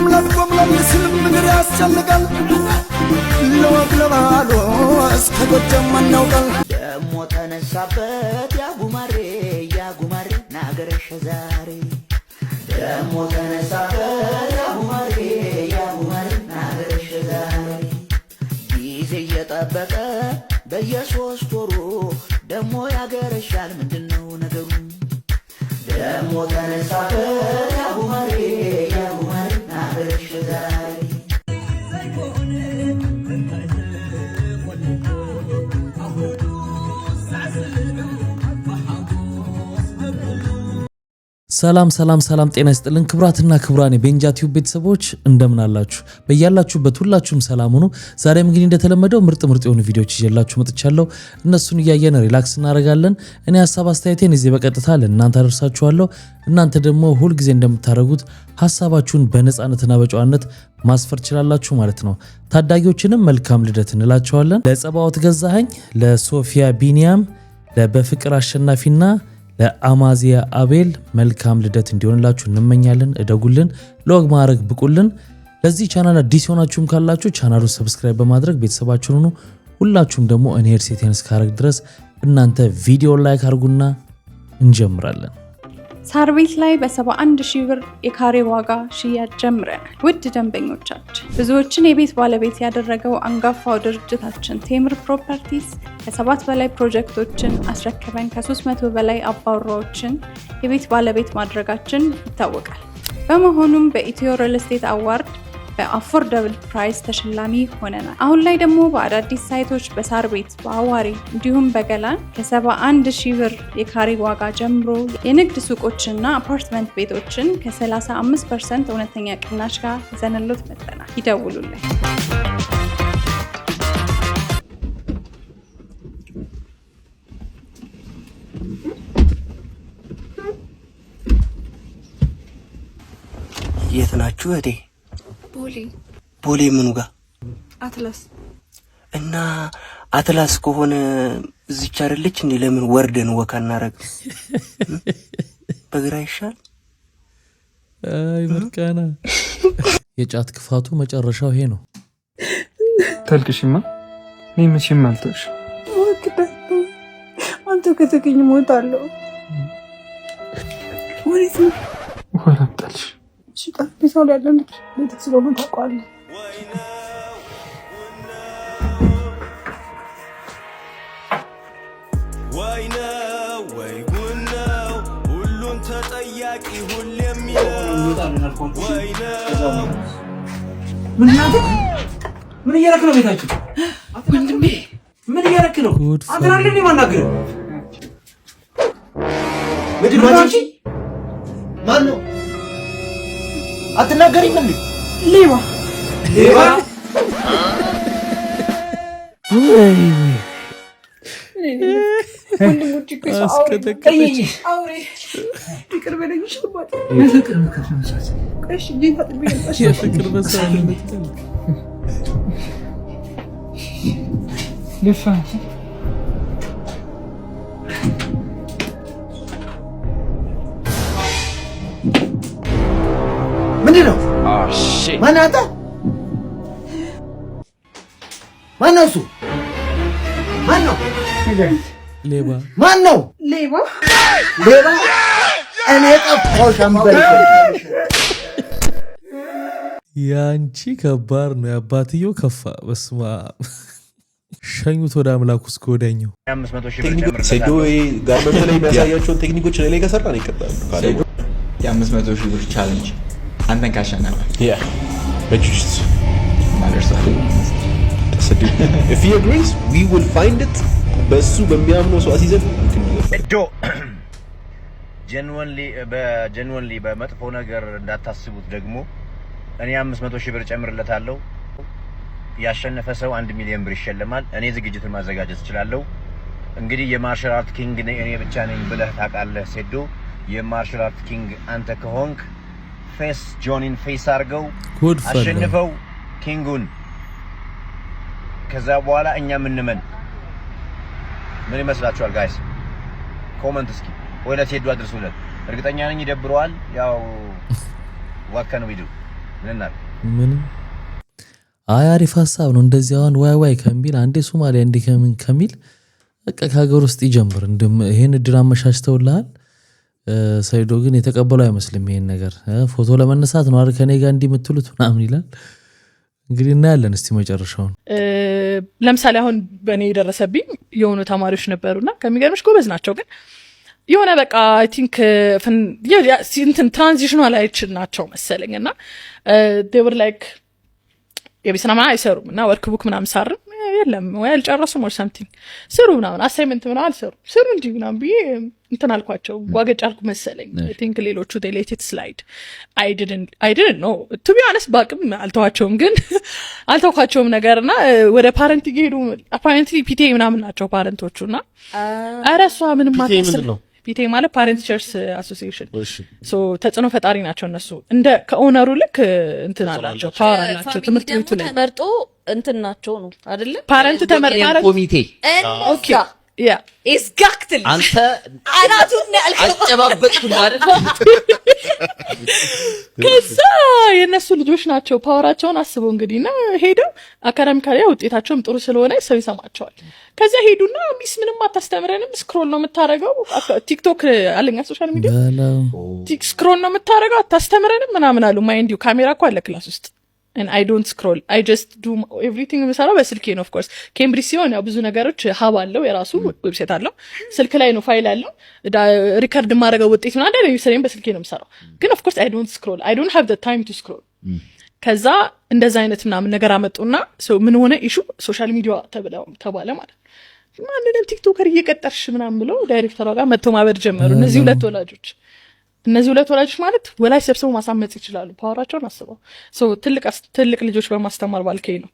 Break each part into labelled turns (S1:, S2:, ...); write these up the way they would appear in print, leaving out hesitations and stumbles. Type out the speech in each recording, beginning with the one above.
S1: ጎምለም ይስልም ምድር ያስጨንቃል ለወግ ለባህሉ እስከ ጎጃም ማናውቃል
S2: ደሞ ተነሳበት ያጉማሬ ናገረሽ ዛሬ ደሞ ተነሳበት ያጉማሬ ናገረሽ ዛሬ ጊዜ እየጠበቀ በየሶስት ወሩ ደሞ ያገረሻል ምንድነው ነገሩ ደሞ ተነሳበት ያጉማሬ ናገረሽ ዛሬ
S3: ሰላም ጤና ይስጥልን ክብራትና ክብራን የቤንጃ ቲዩብ ቤተሰቦች እንደምን አላችሁ በያላችሁበት ሁላችሁም ሰላም ሁኑ ዛሬም እንግዲህ እንደተለመደው ምርጥ የሆኑ ቪዲዮዎች ይዤላችሁ መጥቻለሁ እነሱን እያየን ሪላክስ እናደርጋለን እኔ ሐሳብ አስተያየቴን እዚህ በቀጥታ ለእናንተ አደርሳችኋለሁ እናንተ ደግሞ ሁሉ ጊዜ እንደምታደርጉት ሐሳባችሁን በነጻነትና በጨዋነት ማስፈር ትችላላችሁ ማለት ነው ታዳጊዎችንም መልካም ልደት እንላቸዋለን ለጸባውት ገዛኸኝ ለሶፊያ ቢኒያም ለበፍቅር አሸናፊና ለአማዚያ አቤል መልካም ልደት እንዲሆንላችሁ እንመኛለን እደጉልን ለወግ ማዕረግ ብቁልን ለዚህ ቻናል አዲስ ሆናችሁም ካላችሁ ቻናሉን ሰብስክራይብ በማድረግ ቤተሰባችሁን ሁኑ ሁላችሁም ደግሞ እኔ ሄድሴቴን እስካረግ ድረስ እናንተ ቪዲዮ ላይክ አድርጉና እንጀምራለን
S4: ሳር ቤት ላይ በ71,000 ብር የካሬ ዋጋ ሽያጭ ጀምረናል ውድ ደንበኞቻችን ብዙዎችን የቤት ባለቤት ያደረገው አንጋፋው ድርጅታችን ቴምር ፕሮፐርቲስ ከ7 በላይ ፕሮጀክቶችን አስረክበን ከ300 በላይ አባወራዎችን የቤት ባለቤት ማድረጋችን ይታወቃል በመሆኑም በኢትዮ ሪል ስቴት አዋርድ በአፎርደብል ፕራይስ ተሸላሚ ሆነናል አሁን ላይ ደግሞ በአዳዲስ ሳይቶች በሳር ቤት በአዋሪ እንዲሁም በገላን ከ71,000 ብር የካሬ ዋጋ ጀምሮ የንግድ ሱቆችና አፓርትመንት ቤቶችን ከ35% እውነተኛ ቅናሽ ጋር ይዘንሎት መጥተናል ይደውሉልን
S5: የት ናችሁ እቴ ቦሌ ምኑ ጋር
S4: አትላስ
S5: እና አትላስ ከሆነ እዚች አይደለች እንዴ ለምን ወርደን ወካ እናረግ በግራ ይሻል
S3: አይ መርካና የጫት ክፋቱ መጨረሻው ይሄ ነው
S6: ታልቅሽማ እኔ መቼም አልተውሽ
S4: አንተ ከተገኘ ሞታለሁ ወይስ
S6: ወራጣልሽ
S4: ሽጣት ቢሳው ያለን ለተስሎን ታቋል
S1: ወይ ጉነው ሁሉን ተጠያቂ ሁሌም ይለው
S5: ምን እያረክ ነው ቤታችሁ ወንድሜ ምን እያረክ ነው አንተ አይደል ማናገር ምድባቺ ማን ነው አትናገሪም እንዴ ሌባ
S4: ወንድሞች ከሳው አውሬ ፍቅር በለኝ ሽባት
S5: ፍቅር መከፈለሽ
S4: እሺ ጌታ ጥብቅ
S3: የፍቅር መሳለበት
S6: ለፋ
S5: ምንድነው ማናታ ማነሱ ማነው
S3: ሌባ
S5: ማነው
S4: ሌባ
S5: እኔ ጠፋው ሻምበል
S3: ያንቺ ከባድ ነው ያባትየው ከፋ በስማ ሸኙት ወደ አምላኩ እስከ ወዲያኛው
S7: 500,000 ሴዶ ጋርመንት ላይ የሚያሳያቸውን ቴክኒኮች ላይ ከሰራ ነው ይቀጣሉ ካለ
S8: የ500,000 ብር ቻሌንጅ አንተን ካሸነፈ
S7: በጁጅትሱ
S8: if he agrees we will find it በሱ በሚያምነው ሰው አሲዘን
S9: ዶ ጀንወንሊ በመጥፎ ነገር እንዳታስቡት ደግሞ እኔ 500,000 ብር ጨምርለታለሁ ያሸነፈ ሰው 1 ሚሊዮን ብር ይሸለማል እኔ ዝግጅቱን ማዘጋጀት እችላለሁ እንግዲህ የማርሻል አርት ኪንግ እኔ ብቻ ነኝ ብለህ ታውቃለህ ሴዶ የማርሻል አርት ኪንግ አንተ ከሆንክ ፌስ ጆኒን ፌስ አድርገው አሸንፈው ኪንጉን ከዛ በኋላ እኛ ምንመን ምን ይመስላችኋል ጋይስ ኮሜንት እስኪ ወይ ለቴዶ አድርሱለት እርግጠኛ ነኝ ይደብረዋል ያው what can we do
S3: ምን አሪፍ ሐሳብ ነው። እንደዚህ አሁን ዋይ ከሚል አንዴ ሶማሊያ እንደ ከሚል በቃ ከሀገር ውስጥ ይጀምር። ይሄን እድል አመቻችተውልሃል። ሰይዶ ግን የተቀበለው አይመስልም ይሄን ነገር። ፎቶ ለመነሳት ነው አይደል ከኔ ጋር እንዲምትሉት ምናምን ይላል። እንግዲህ እናያለን እስቲ መጨረሻውን።
S10: ለምሳሌ አሁን በእኔ የደረሰብኝ የሆኑ ተማሪዎች ነበሩና ከሚገርምሽ ጎበዝ ናቸው ግን የሆነ በቃ አይ ቲንክ ትራንዚሽናል አይችል ናቸው መሰለኝና they were like የቤት ስራ አይሰሩም እና ወርክ ቡክ ምናምን ሳርም የለም ወይ አልጨረሱም or something ስሩ ምናምን አሳይመንት ምናምን አልሰሩ ስሩ እንጂ ምናምን ብዬ እንትን አልኳቸው ዋገጭ አልኩ መሰለኝ I think ሌሎቹ they let it slide I didn't know to be honest ባቅም አልተዋቸውም ግን አልተዋቸውም ነገርና ወደ ፓረንት ይሄዱ apparently PTA ምናምን ናቸው ፓረንቶቹና አረሷ ምንም ማታስብ ፒቴ ማለት ፓረንት ቲቸርስ አሶሲዬሽን ሶ ተጽዕኖ ፈጣሪ ናቸው እነሱ እንደ ከኦነሩ ልክ እንትን አላቸው ፓወር አላቸው ትምህርት ቤቱ ላይ
S11: ተመርጦ እንትን ናቸው ነው አይደለ
S10: ፓረንት ተመርጦ
S12: ኮሚቴ
S10: ኦኬ ያ
S11: ኤግዛክትሊ
S12: አንተ
S11: አራቱን
S12: አጨባበጥኩ ማለት
S10: ከዛ የነሱ ልጆች ናቸው ፓወራቸውን አስበው እንግዲህና ሄደው አካዳሚካሊ ውጤታቸውም ጥሩ ስለሆነ ሰው ይሰማቸዋል ከዛ ሄዱና ሚስ ምንም አታስተምረንም ስክሮል ነው የምታረገው ቲክቶክ አለኛ ሶሻል ሚዲያ ስክሮል ነው የምታረገው አታስተምረንም ምናምን አሉ ማይንድ ዩ ካሜራ እኮ አለ ክላስ ውስጥ and I don't scroll I just do everything በሰራው በስልኬ ነው of course ኬምብሪጅ ሲሆን ያው ብዙ ነገሮች ሀብ አለው የራሱ ዌብሳይት አለው ስልክ ላይ ነው ፋይል አለው ሪከርድ ማድረግ ውጤት ነው አይደል ይሰረኝ በስልኬ ነው የምሰራው ግን of course I don't scroll I don't have the time to scroll ከዛ እንደዛ አይነት ምናምን ነገር አመጡና ሰው ምን ሆነ ኢሹ ሶሻል ሚዲያ ተባለ ማለት ማንንም ቲክቶከር እየቀጠርሽ ምናምን ብለው ዳይሬክተሯ ጋር መጥቶ ማበድ ጀመሩ እነዚህ ሁለት ወላጆች ማለት ወላጅ ሰብስበው ማሳመጽ ይችላሉ ፓወራቸውን አስበው ሶ ትልቅ ልጆች በማስተማር ባልከኝ ነው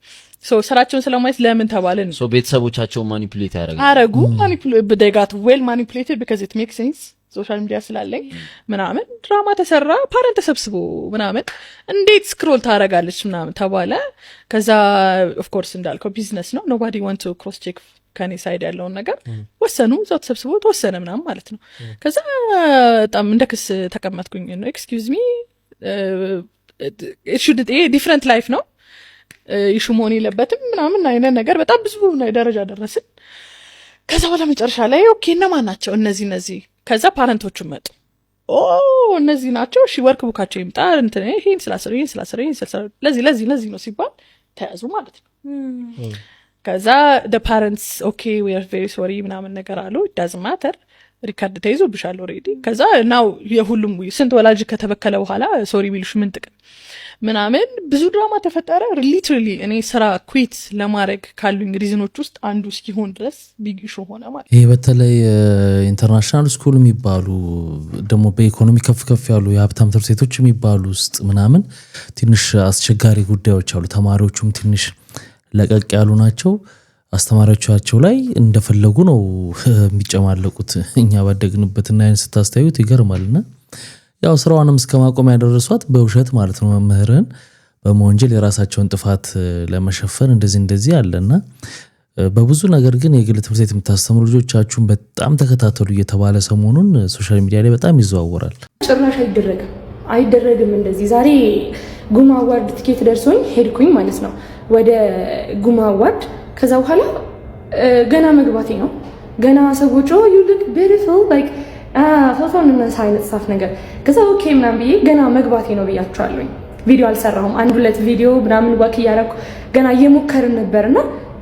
S10: ሶ ስራቸውን ስለማይስ ለምን ተባለን
S12: ሶ ቤተሰቦቻቸው ማኒፑሌት
S10: ያደርጋሉ ማኒፑሌት they got well manipulated because it makes sense ሶሻል ሚዲያ ስላለኝ ምናምን ድራማ ተሰራ ፓረንት ተሰብስቦ ምናምን እንዴት ስክሮል ታረጋለች ምናምን ተባለ ከዛ ኦፍ ኮርስ እንዳልከው ቢዝነስ ነው nobody want to cross check ከኔ ሳይድ ያለውን ነገር ወሰኑ ዛው ተሰብስቦ ተወሰነ ምናምን ማለት ነው ከዛ በጣም እንደክስ ተቀመጥኩኝ ነው ኤክስኪውዝ ሚ it should a different life ነው ኢሹ መሆን የለበትም ምናምን አይነት ነገር በጣም ብዙ ደረጃ ደረስን ከዛ በኋላ መጨረሻ ላይ ኦኬ እነማን ናቸው እነዚህ ከዛ ፓረንቶቹ መጡ እነዚህ ናቸው እሺ ወርክ ቡካቸው ይምጣ እንትን ይሄን ስላሰሩ ለዚህ ነው ሲባል ተያዙ ማለት ነው ከዛ the parents okay we are very sorry ምናምን ነገር አሉ it doesn't matter ሪካርድ ተይዞብሻል already ከዛ now የሁሉም ስንት ወላጅ ከተበከለ በኋላ ሶሪ ቢልሽ ምን ጥቅም ምናምን ብዙ ድራማ ተፈጠረ literally እኔ ስራ ኩዊት ለማድረግ ካሉኝ ሪዝኖች ውስጥ አንዱ እስኪሆን ድረስ ቢግ ኢሹ ሆነ ማለት
S3: ይሄ በተለይ ኢንተርናሽናል ስኩል የሚባሉ ደግሞ በኢኮኖሚ ከፍ ያሉ የሀብታም ትምህርት ቤቶች የሚባሉ ውስጥ ምናምን ትንሽ አስቸጋሪ ጉዳዮች አሉ ተማሪዎቹም ትንሽ ለቀቅ ያሉ ናቸው አስተማሪዎቻቸው ላይ እንደፈለጉ ነው የሚጨማለቁት እኛ ባደግንበትና አይን ስታስተዩት ይገርማልና ያው ስራውንም እስከማቆም ያደረሷት በውሸት ማለት ነው መምህርን በመወንጀል የራሳቸውን ጥፋት ለመሸፈን እንደዚህ አለና በብዙ ነገር ግን የግል ትምህርት ቤት የምታስተምሩ ልጆቻችሁን በጣም ተከታተሉ እየተባለ ሰሞኑን ሶሻል ሚዲያ ላይ በጣም ይዘዋወራል
S13: ጭራሽ አይደረግም እንደዚህ ዛሬ ጉማ አዋርድ ትኬት ደርሶኝ ሄድኩኝ ማለት ነው ወደ ጉማ አዋርድ ከዛ በኋላ ገና መግባቴ ነው ገና ሰዎቹ you look beautiful like ፎቶን እና ሳይነት ሳፍ ነገር ከዛ ኦኬ ምናምን ብዬ ገና መግባቴ ነው ብያቸዋለሁ ቪዲዮ አልሰራሁም አንድ ሁለት ቪዲዮ ምናምን ወክ ያደረኩ ገና እየሞከርን ነበርና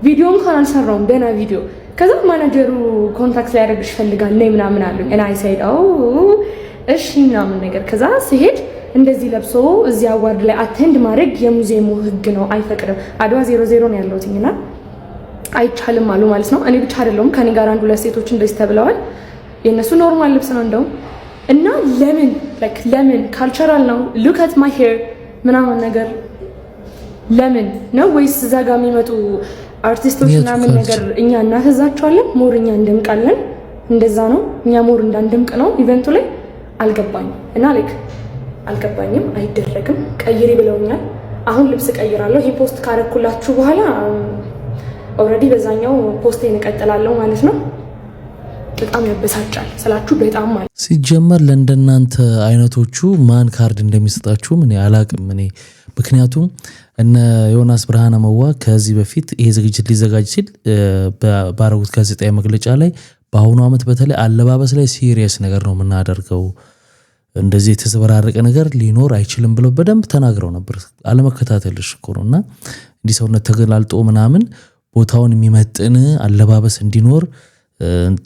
S13: ቪዲዮ እንኳን አልሰራሁም ገና ቪዲዮ ከዛ ማናጀሩ ኮንታክት ላይ ያደርግሽ ፈልጋል ነይ ምናምን አሉኝ እና I said እሺ ምናምን ነገር ከዛ ሲሄድ እንደዚህ ለብሶ እዚህ አዋርድ ላይ አቴንድ ማድረግ የሙዚየሙ ህግ ነው አይፈቅድም አድዋ 00 ነው ያለውትና አይቻልም አሉ ማለት ነው እኔ ብቻ አይደለም ከኔ ጋር አንድ ሁለት ሴቶች እንደዚህ ተብለዋል የነሱ ኖርማል ልብስ ነው እንደው እና ለምን ካልቸራል ነው look at my hair ምናምን ነገር ለምን ነው ወይስ እዛ ጋር የሚመጡ አርቲስቶች ምናምን ነገር እኛ እናፈዛቸዋለን ሞር እኛ እንደምቃለን እንደዛ ነው እኛ ሞር እንዳንደምቅ ነው ኢቨንቱ ላይ አልገባኝም እና አልገባኝም አይደረግም ቀይሪ ብለውኛል አሁን ልብስ ቀይራለሁ ይሄ ፖስት ካረኩላችሁ በኋላ ኦሬዲ በዛኛው ፖስቴን እቀጥላለሁ ማለት ነው በጣም ያበሳጫል ስላችሁ በጣም ማለት
S3: ሲጀመር ለእንደናንተ አይነቶቹ ማን ካርድ እንደሚሰጣችሁ ምን ያላቅም እኔ ምክንያቱም እነ ዮናስ ብርሃነ መዋ ከዚህ በፊት ይሄ ዝግጅት ሊዘጋጅ ሲል ባረጉት ጋዜጣዊ መግለጫ ላይ በአሁኑ አመት በተለይ አለባበስ ላይ ሲሪየስ ነገር ነው የምናደርገው እንደዚህ የተዘበራረቀ ነገር ሊኖር አይችልም ብለው በደንብ ተናግረው ነበር አለመከታተልሽ እኮ ነውና እንዲህ ሰውነት ተገላልጦ ምናምን ቦታውን የሚመጥን አለባበስ እንዲኖር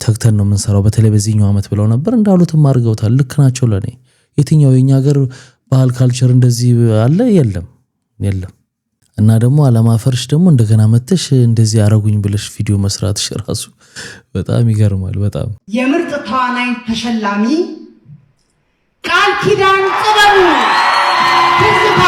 S3: ተክተን ነው የምንሰራው በተለይ በዚህኛው አመት ብለው ነበር እንዳሉትም አድርገውታል ልክ ናቸው ለኔ የትኛው የኛ ሀገር ባህል ካልቸር እንደዚህ አለ የለም እና ደግሞ አለማፈርሽ ደግሞ እንደገና መተሽ እንደዚህ አረጉኝ ብለሽ ቪዲዮ መስራትሽ ራሱ በጣም ይገርማል በጣም
S14: የምርጥ ተዋናይ ተሸላሚ ቃል ኪዳን ጥበቡ ትዝታ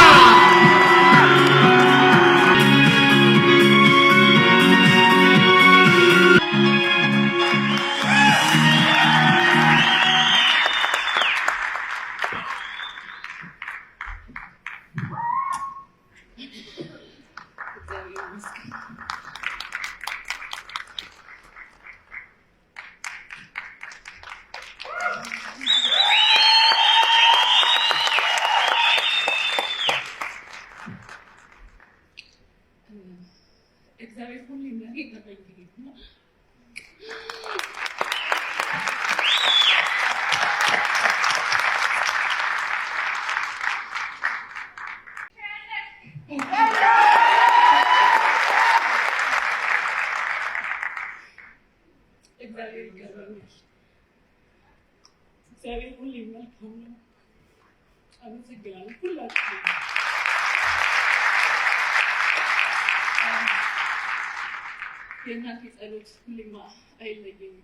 S10: የእናቴ ጸሎት ሁሌማ አይለየኝም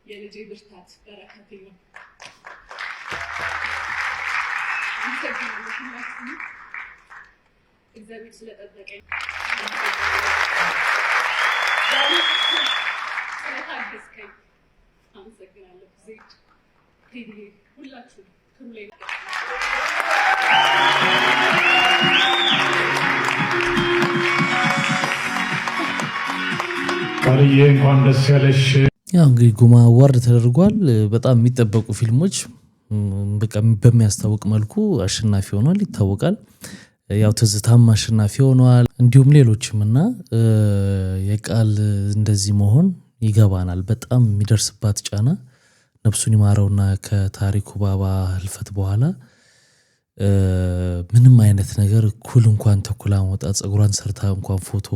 S10: የልጄ ብርታት በረከቴ ነው እግዚአብሔር ስለጠበቀኝ ስለታገስከኝ አመሰግናለሁ ዜድ ቴዲ ሁላችሁ ክሩ ላይ
S15: ቃልዬ እንኳን ደስ ያለሽ
S3: ያው እንግዲህ ጉማ አዋርድ ተደርጓል በጣም የሚጠበቁ ፊልሞች በቃ በሚያስታውቅ መልኩ አሸናፊ ሆኗል ይታወቃል ያው ትዝታም አሸናፊ ሆኗል እንዲሁም ሌሎችምና የቃል እንደዚህ መሆን ይገባናል በጣም የሚደርስባት ጫና ነፍሱን ይማረውና ከታሪኩ ባባ ህልፈት በኋላ ምንም አይነት ነገር ኩል እንኳን ተኩላ መውጣት ጸጉሯን ሰርታ እንኳን ፎቶ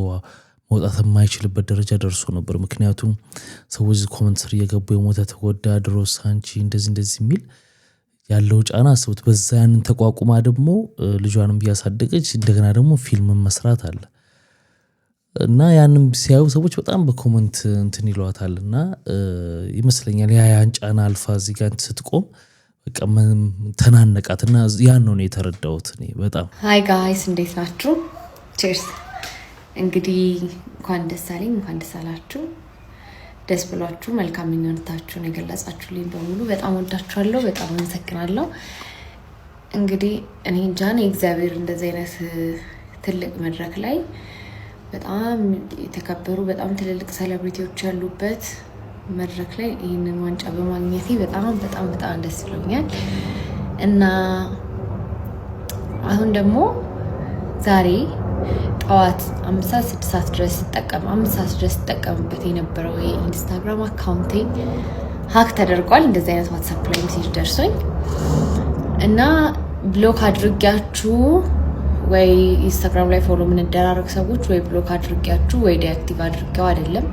S3: መውጣት የማይችልበት ደረጃ ደርሶ ነበር ምክንያቱም ሰዎች ኮሜንት ስር እየገቡ የሞተ ተጎዳ ድሮስ አንቺ እንደዚህ የሚል ያለው ጫና አስቡት በዛ ያንን ተቋቁማ ደግሞ ልጇንም ቢያሳደገች እንደገና ደግሞ ፊልም መስራት አለ እና ያንን ሲያዩ ሰዎች በጣም በኮሜንት እንትን ይሏታልና ይመስለኛል ያን ጫና አልፋ እዚህ ጋር ስትቆም በቃ ተናነቃትና ያን ነው የተረዳሁት እኔ በጣም
S16: ሃይ ጋይስ እንዴት ናችሁ ቺርስ እንግዲህ እንኳን ደስ አለኝ እንኳን ደስ አላችሁ ደስ ብሏችሁ መልካም ምኞታችሁን የገለጻችሁልኝ በሙሉ በጣም ወዳችኋለሁ በጣም አመሰግናለሁ እንግዲህ እኔ ጃን እግዚአብሔር እንደዚህ አይነት ትልቅ መድረክ ላይ በጣም የተከበሩ በጣም ትልልቅ ሴሌብሪቲዎች ያሉበት መድረክ ላይ ይሄንን ዋንጫ በማግኘቴ በጣም ደስ ብሎኛል እና አሁን ደግሞ ዛሬ ጠዋት 5 ሰዓት ድረስ ተጠቀምበት የነበረው የኢንስታግራም አካውንቴ ሃክ ተደርጓል እንደዚህ አይነት ዋትስአፕ ላይ ሜሴጅ ደርሶኝ እና ብሎክ አድርጋችሁ ወይ ኢንስታግራም ላይ ፎሎ ምን እንደራረግ ሰዎች ወይ ብሎክ አድርጋችሁ ወይ ዲአክቲቭ አድርጋው አይደለም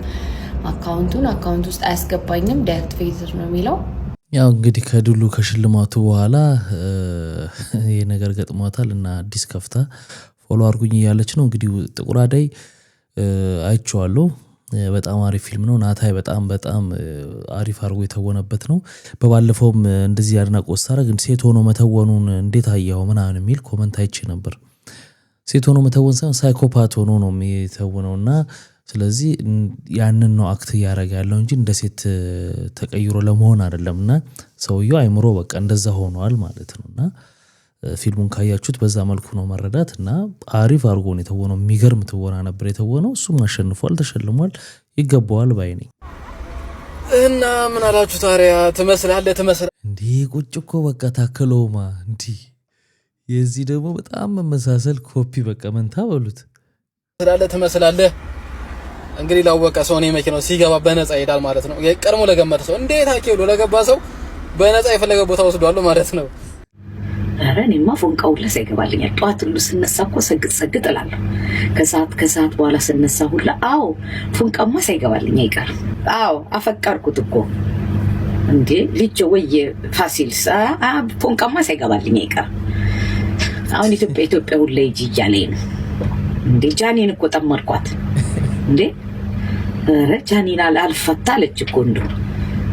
S16: አካውንት ውስጥ አያስገባኝም ዲአክቲቬትድ ነው የሚለው
S3: ያው እንግዲህ ከድሉ ከሽልማቱ በኋላ ይሄ ነገር ገጥሟታል እና አዲስ ከፍታ ፎሎ አድርጉኝ እያለች ነው እንግዲህ ጥቁር አደይ አይቼዋለሁ በጣም አሪፍ ፊልም ነው ናታይ በጣም አሪፍ አድርጎ የተወነበት ነው በባለፈውም እንደዚህ አድናቆት ሳረግ ሴት ሆኖ መተወኑን እንዴት አያው ምናምን የሚል ኮሜንት አይቼ ነበር ሴት ሆኖ መተወን ሳይሆን ሳይኮፓት ሆኖ ነው የተወነውና ስለዚህ ያንን ነው አክት ያደረገ ያለው እንጂ እንደ ሴት ተቀይሮ ለመሆን አይደለምና ሰውየው አይምሮ በቃ እንደዛ ሆኗል ማለት ነውና ፊልሙን ካያችሁት በዛ መልኩ ነው መረዳትና አሪፍ አድርጎ ነው የተወነው የሚገርም ትወና ነበር የተወነው እሱም አሸንፏል ተሸልሟል ይገባዋል ባይ ነኝ
S17: እና ምን አላችሁ ታዲያ? ትመስላለህ
S3: እንዴ ቁጭ እኮ በቃ ታከለውማ እንዴ የዚህ ደግሞ በጣም መመሳሰል ኮፒ በቃ መንታ በሉት
S17: ትመስላለህ። እንግዲህ ላወቀ ሰው ነው መኪናው ሲገባ በነፃ ይሄዳል ማለት ነው። ቀድሞ ለገመተ ሰው እንዴት አኬሉ ለገባ ሰው በነፃ የፈለገ ቦታ ወስዷል ማለት ነው።
S18: ኧረ እኔማ ፎንቃው ለሰይገባልኛል። ጧት ሁሉ ስነሳ እኮ ሰግጥ እላለሁ። ከሰዓት በኋላ ስነሳ ሁላ አዎ ፎንቃማ ሳይገባልኝ አይቀር። አዎ አፈቀርኩት እኮ እንዴ ልጅ ወይ ፋሲል ፎንቃማ ሳይገባልኝ አይቀር። አሁን ኢትዮጵያ ሁላ ይጂ እያለኝ ነው እንዴ። ጃኒን እኮ ጠመርኳት እንዴ። ኧረ ጃኒን አልፈታ አለች እኮ እንደው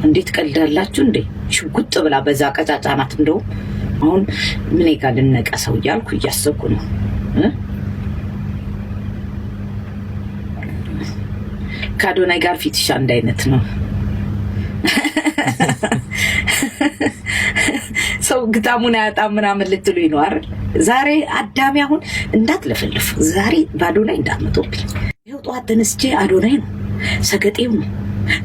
S18: እንዴት ቀልዳላችሁ እንዴ። ሽጉጥ ብላ በዛ ቀጫጫናት እንደው አሁን ምን ይጋል ነቀሰው እያልኩ እያሰብኩ ነው። ከአዶናይ ጋር ፊትሽ አንድ አይነት ነው። ሰው ግጣሙን አያጣም ምናምን ልትሉኝ ነው አይደል? ዛሬ አዳሚ አሁን እንዳትለፈልፍ፣ ዛሬ በአዶናይ እንዳትመጡብኝ። ይኸው ጠዋት ተነስቼ አዶናይ ነው ሰገጤው ነው።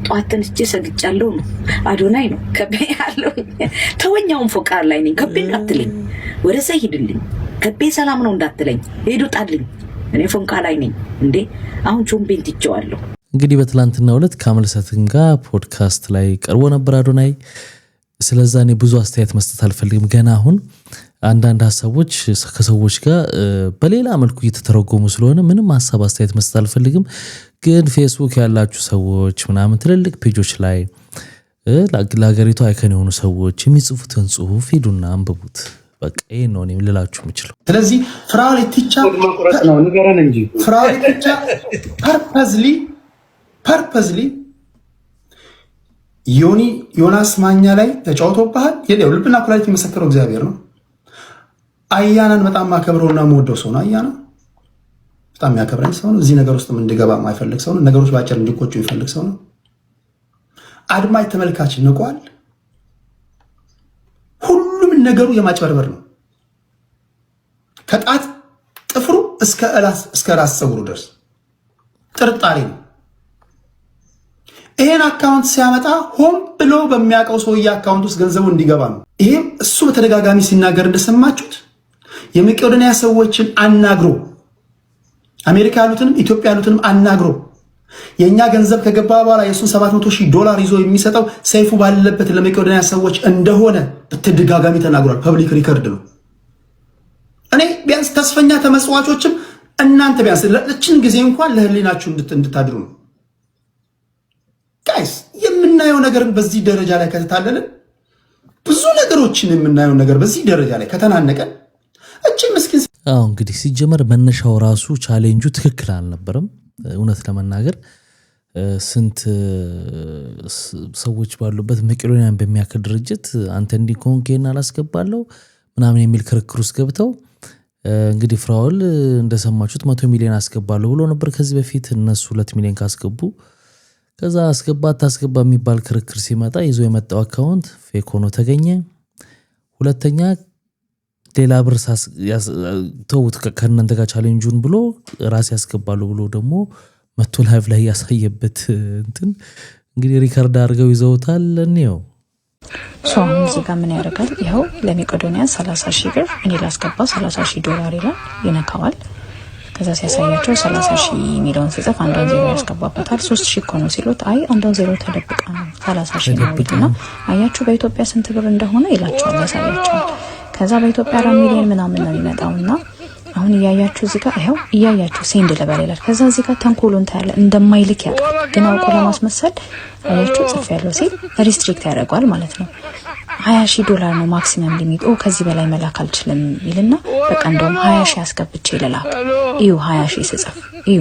S18: ጠዋት ተነስቼ ሰግጫለሁ ነው አዶናይ ነው። ከቤ ያለው ተወኛውን ፎቃር ላይ ነኝ። ከቤ አትልኝ፣ ወደዛ ሂድልኝ። ከቤ ሰላም ነው እንዳትለኝ፣ ሄዱ ጣልኝ። እኔ ፎንቃ ላይ ነኝ እንዴ። አሁን ቾምቤን ትቼዋለሁ።
S3: እንግዲህ በትላንትናው ዕለት ከአምለሰትን ጋር ፖድካስት ላይ ቀርቦ ነበር አዶናይ። ስለዛ እኔ ብዙ አስተያየት መስጠት አልፈልግም። ገና አሁን አንዳንድ ሀሳቦች ከሰዎች ጋር በሌላ መልኩ እየተተረጎሙ ስለሆነ ምንም ሀሳብ አስተያየት መስጠት አልፈልግም። ግን ፌስቡክ ያላችሁ ሰዎች ምናምን ትልልቅ ፔጆች ላይ ለሀገሪቱ አይከን የሆኑ ሰዎች የሚጽፉትን ጽሁፍ ሂዱና አንብቡት። በቃ ይሄን ነው እኔ ልላችሁ የምችለው።
S19: ስለዚህ ፍራኦል ኢቲቻ ነው ንገረን እንጂ ፍራኦል ኢቲቻ ፐርፐዝሊ ዮናስ ማኛ ላይ ተጫውቶብሃል። የለው ልብና ኩላሊት የሚመሰክረው እግዚአብሔር ነው። አያናን በጣም ማከብረውና የምወደው ሰው ነው። አያና በጣም ያከብረኝ ሰው ነው። እዚህ ነገር ውስጥ እንድገባ የማይፈልግ ሰው ነው። ነገሮች ባጭር እንዲቆጩ የሚፈልግ ሰው ነው። አድማጭ ተመልካች ንቋል። ሁሉም ነገሩ የማጭበርበር ነው። ከጣት ጥፍሩ እስከ ራስ ፀጉሩ ድረስ ጥርጣሬ ነው። ይሄን አካውንት ሲያመጣ ሆን ብሎ በሚያውቀው ሰውዬ አካውንት ውስጥ ገንዘቡ እንዲገባ ነው። ይሄም እሱ በተደጋጋሚ ሲናገር እንደሰማችሁት የመቄዶንያ ሰዎችን አናግሮ አሜሪካ ያሉትንም ኢትዮጵያ ያሉትንም አናግሮ የኛ ገንዘብ ከገባ በኋላ የሱን $700,000 ይዞ የሚሰጠው ሰይፉ ባለበት ለመቄዶንያ ሰዎች እንደሆነ በተደጋጋሚ ተናግሯል። ፐብሊክ ሪከርድ ነው። እኔ ቢያንስ ተስፈኛ ተመጽዋቾችም እናንተ ቢያንስ ለእችን ጊዜ እንኳን ለህሊናችሁ እንድታድሩ ነው። ጋይስ የምናየው ነገር በዚህ ደረጃ ላይ ከተታለልን ብዙ ነገሮችን የምናየው ነገር በዚህ ደረጃ ላይ ከተናነቀን እቺ ምስኪን
S3: እንግዲህ ሲጀመር መነሻው ራሱ ቻሌንጁ ትክክል አልነበረም። እውነት ለመናገር ስንት ሰዎች ባሉበት መቄዶንያን በሚያክል ድርጅት አንተ እንዲኮንኬና አላስገባለሁ ምናምን የሚል ክርክር ውስጥ ገብተው እንግዲህ ፍራኦል እንደሰማችሁት 100 ሚሊዮን አስገባለሁ ብሎ ነበር ከዚህ በፊት። እነሱ 2 ሚሊዮን ካስገቡ ከዛ አስገባ የሚባል ክርክር ሲመጣ ይዞ የመጣው አካውንት ፌክ ሆኖ ተገኘ። ሁለተኛ ሌላ ብር ተውት ከእናንተ ጋር ቻሌንጁን ብሎ ራስ ያስገባሉ ብሎ ደግሞ መቶ ላይቭ ላይ ያሳየበት እንትን እንግዲህ ሪከርድ አድርገው ይዘውታል። እኔው
S20: አሁን እዚህ ጋር ምን ያደርጋል? ይኸው ለመቄዶንያ 30,000 ብር እኔ ላስገባው $30,000 ይላል፣ ይነካዋል። ከዛ ሲያሳያቸው 30,000 የሚለውን ሲጽፍ አንዷን ዜሮ ያስገባበታል። 3,000 እኮ ነው ሲሉት አይ አንዷን ዜሮ ተደብቃ ነው 30,000 ነው ይልና አያችሁ በኢትዮጵያ ስንት ብር እንደሆነ ይላቸዋል፣ ያሳያቸዋል። ከዛ በኢትዮጵያ 4 ሚሊዮን ምናምን ነው የሚመጣውና አሁን እያያችሁ እዚህ ጋር ይሄው እያያችሁ ሴንድ ለበል ይላል። ከዛ እዚህ ጋር ተንኮሉን ታያለ እንደማይልክ ያውቃል፣ ግን አውቆ ለማስመሰል አያችሁ ጽፍ ያለው ሲል ሪስትሪክት ያደርገዋል ማለት ነው። $20,000 ነው ማክሲመም ሊሚት። ከዚህ በላይ መላክ አልችልም ይልና በቃ እንደውም 20,000 አስገብቼ ልላክ እዩ 20,000 ስጽፍ እዩ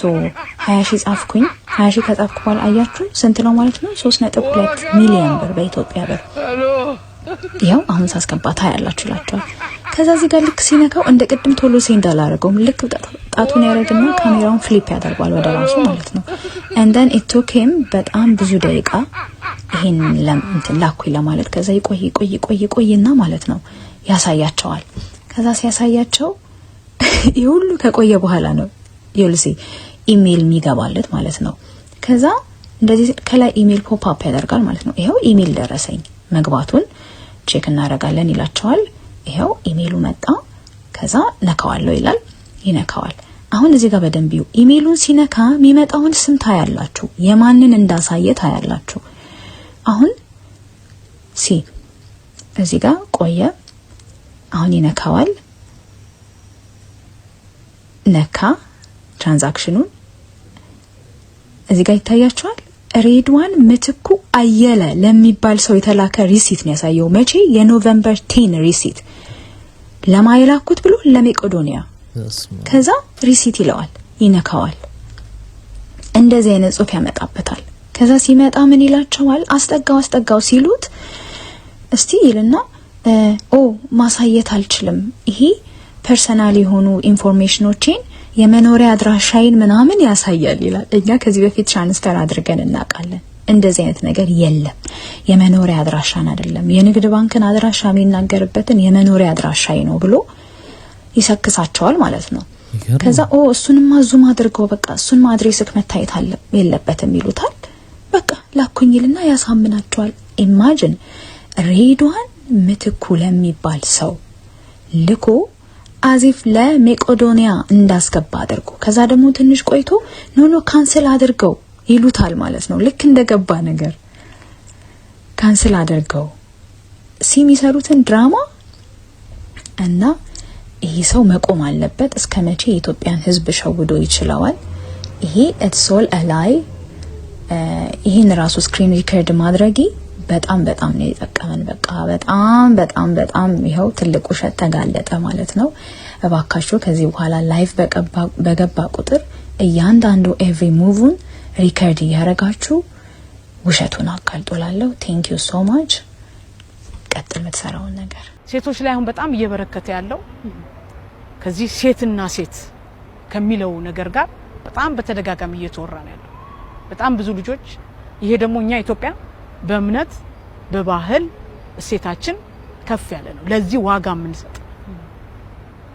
S20: 20,000 ጻፍኩኝ። 20,000 ከጻፍኩ በኋላ አያችሁ ስንት ነው ማለት ነው? 3.2 ሚሊዮን ብር በኢትዮጵያ ብር። ይሄው አሁን ሳስገባታ ያላችሁ ይላችኋል። ከዛ እዚህ ጋር ልክ ሲነካው እንደ ቅድም ቶሎ ሴንድ አላደረገውም። ልክ ጣቱን ያደርግና ካሜራውን ፍሊፕ ያደርጋል ወደ ራሱ ማለት ነው። and then it took him በጣም ብዙ ደቂቃ ይሄን እንትን ላኩኝ ለማለት። ከዛ ይቆይና ማለት ነው ያሳያቸዋል። ከዛ ሲያሳያቸው ይሁሉ ከቆየ በኋላ ነው ይልሲ ኢሜል የሚገባለት ማለት ነው። ከዛ እንደዚህ ከላይ ኢሜል ፖፕ አፕ ያደርጋል ማለት ነው። ይሄው ኢሜል ደረሰኝ መግባቱን ቼክ እናደርጋለን ይላቸዋል። ይሄው ኢሜሉ መጣ። ከዛ ነካዋለው ይላል፣ ይነካዋል። አሁን እዚህ ጋር በደንብ ይዩ። ኢሜሉን ሲነካ የሚመጣውን ስም ታያላችሁ፣ የማንን እንዳሳየ ታያላችሁ። አሁን እዚህ ጋር ቆየ። አሁን ይነካዋል። ነካ ትራንዛክሽኑን እዚህ ጋር ይታያችኋል። ሬድዋን ምትኩ አየለ ለሚባል ሰው የተላከ ሪሲት ነው ያሳየው። መቼ? የኖቬምበር 10 ሪሲት ለማይላኩት ብሎ ለሜቄዶኒያ። ከዛ ሪሲት ይለዋል፣ ይነካዋል። እንደዚህ አይነት ጽሁፍ ያመጣበታል። ከዛ ሲመጣ ምን ይላቸዋል? አስጠጋው ሲሉት እስቲ ይልና ማሳየት አልችልም፣ ይሄ ፐርሰናል የሆኑ ኢንፎርሜሽኖችን የመኖሪያ አድራሻይን ምናምን ያሳያል ይላል። እኛ ከዚህ በፊት ትራንስፈር አድርገን እናውቃለን። እንደዚህ አይነት ነገር የለም። የመኖሪያ አድራሻን አይደለም የንግድ ባንክን አድራሻ የሚናገርበትን የመኖሪያ አድራሻይ ነው ብሎ ይሰክሳቸዋል ማለት ነው። ከዛ እሱንም ዙም አድርገው በቃ እሱን አድሬስክ መታየት አለ የለበትም ይሉታል። በቃ ላኩኝልና ያሳምናቸዋል። ኢማጂን ሬድዋን ምትኩ ለሚባል ሰው ልኮ አዚፍ ለሜቄዶኒያ እንዳስገባ አድርጎ ከዛ ደግሞ ትንሽ ቆይቶ ኖ ካንሰል አድርገው ይሉታል ማለት ነው። ልክ እንደገባ ነገር ካንሰል አድርገው ሲሚሰሩትን ድራማ እና ይሄ ሰው መቆም አለበት። እስከመቼ የኢትዮጵያን ሕዝብ ሸውዶ ይችላል? ይሄ እትሶል አላይ ይሄን ራሱ ስክሪን ሪከርድ ማድረጊ በጣም ነው የጠቀመን። በቃ በጣም ይሄው ትልቁ ውሸት ተጋለጠ ማለት ነው። እባካችሁ ከዚህ በኋላ ላይቭ በገባ ቁጥር እያንዳንዱ ኤቭሪ ሙቭን ሪከርድ እያረጋችሁ ውሸቱን አጋልጦላለሁ። ቴንክ ዩ ሶ ማች። ቀጥል የምትሰራውን ነገር።
S21: ሴቶች ላይ አሁን በጣም እየበረከተ ያለው ከዚህ ሴትና ሴት ከሚለው ነገር ጋር በጣም በተደጋጋሚ እየተወራ ነው ያለው። በጣም ብዙ ልጆች ይሄ ደግሞ እኛ ኢትዮጵያ በእምነት በባህል እሴታችን ከፍ ያለ ነው። ለዚህ ዋጋ የምንሰጥ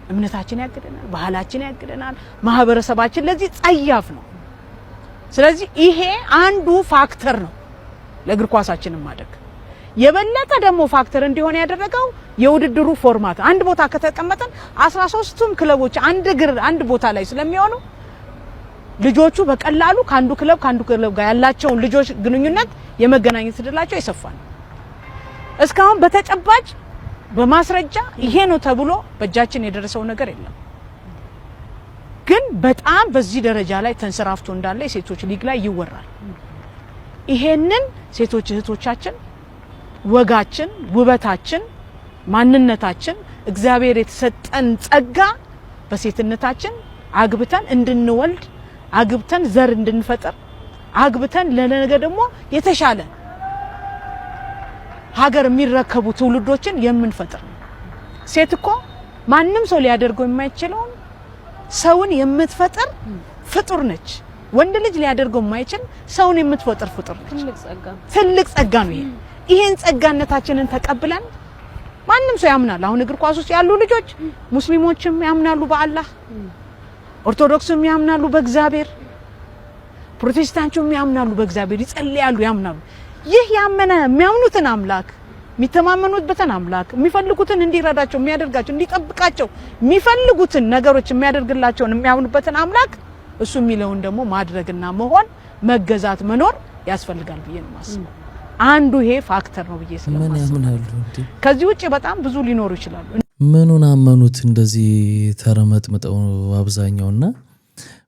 S21: እምነታችን ያግደናል፣ ባህላችን ያግደናል፣ ማህበረሰባችን ለዚህ ጸያፍ ነው። ስለዚህ ይሄ አንዱ ፋክተር ነው ለእግር ኳሳችንን ማደግ። የበለጠ ደግሞ ፋክተር እንዲሆን ያደረገው የውድድሩ ፎርማት አንድ ቦታ ከተቀመጠን 13ቱም ክለቦች አንድ ቦታ ላይ ስለሚሆኑ ልጆቹ በቀላሉ ካንዱ ክለብ ጋር ያላቸውን ልጆች ግንኙነት የመገናኘት እድላቸው ይሰፋል። እስካሁን በተጨባጭ በማስረጃ ይሄ ነው ተብሎ በእጃችን የደረሰው ነገር የለም። ግን በጣም በዚህ ደረጃ ላይ ተንሰራፍቶ እንዳለ የሴቶች ሊግ ላይ ይወራል። ይሄንን ሴቶች እህቶቻችን ወጋችን፣ ውበታችን፣ ማንነታችን እግዚአብሔር የተሰጠን ጸጋ በሴትነታችን አግብተን እንድንወልድ አግብተን ዘር እንድንፈጥር አግብተን ለነገ ደግሞ የተሻለ ሀገር የሚረከቡ ትውልዶችን የምንፈጥር። ሴት እኮ ማንም ሰው ሊያደርገው የማይችለው ሰውን የምትፈጥር ፍጡር ነች። ወንድ ልጅ ሊያደርገው የማይችል ሰውን የምትፈጥር ፍጡር ነች። ትልቅ ጸጋ ነው። ይሄን ጸጋነታችንን ተቀብለን ማንም ሰው ያምናል። አሁን እግር ኳስ ውስጥ ያሉ ልጆች ሙስሊሞችም ያምናሉ በአላህ፣ ኦርቶዶክስም ያምናሉ በእግዚአብሔር፣ ፕሮቴስታንቱም ያምናሉ በእግዚአብሔር፣ ይጸልያሉ፣ ያምናሉ። ይህ ያመነ የሚያምኑትን አምላክ የሚተማመኑበትን አምላክ የሚፈልጉትን እንዲረዳቸው የሚያደርጋቸው እንዲጠብቃቸው የሚፈልጉትን ነገሮች የሚያደርግላቸውን የሚያምኑበትን አምላክ እሱ የሚለውን ደግሞ ማድረግና መሆን መገዛት መኖር ያስፈልጋል ብዬ ነው ማስበው። አንዱ ይሄ ፋክተር ነው ብዬ ስለማስብ ከዚህ ውጪ በጣም ብዙ ሊኖሩ ይችላሉ።
S3: ምኑን አመኑት እንደዚህ ተረመጥምጠው አብዛኛውና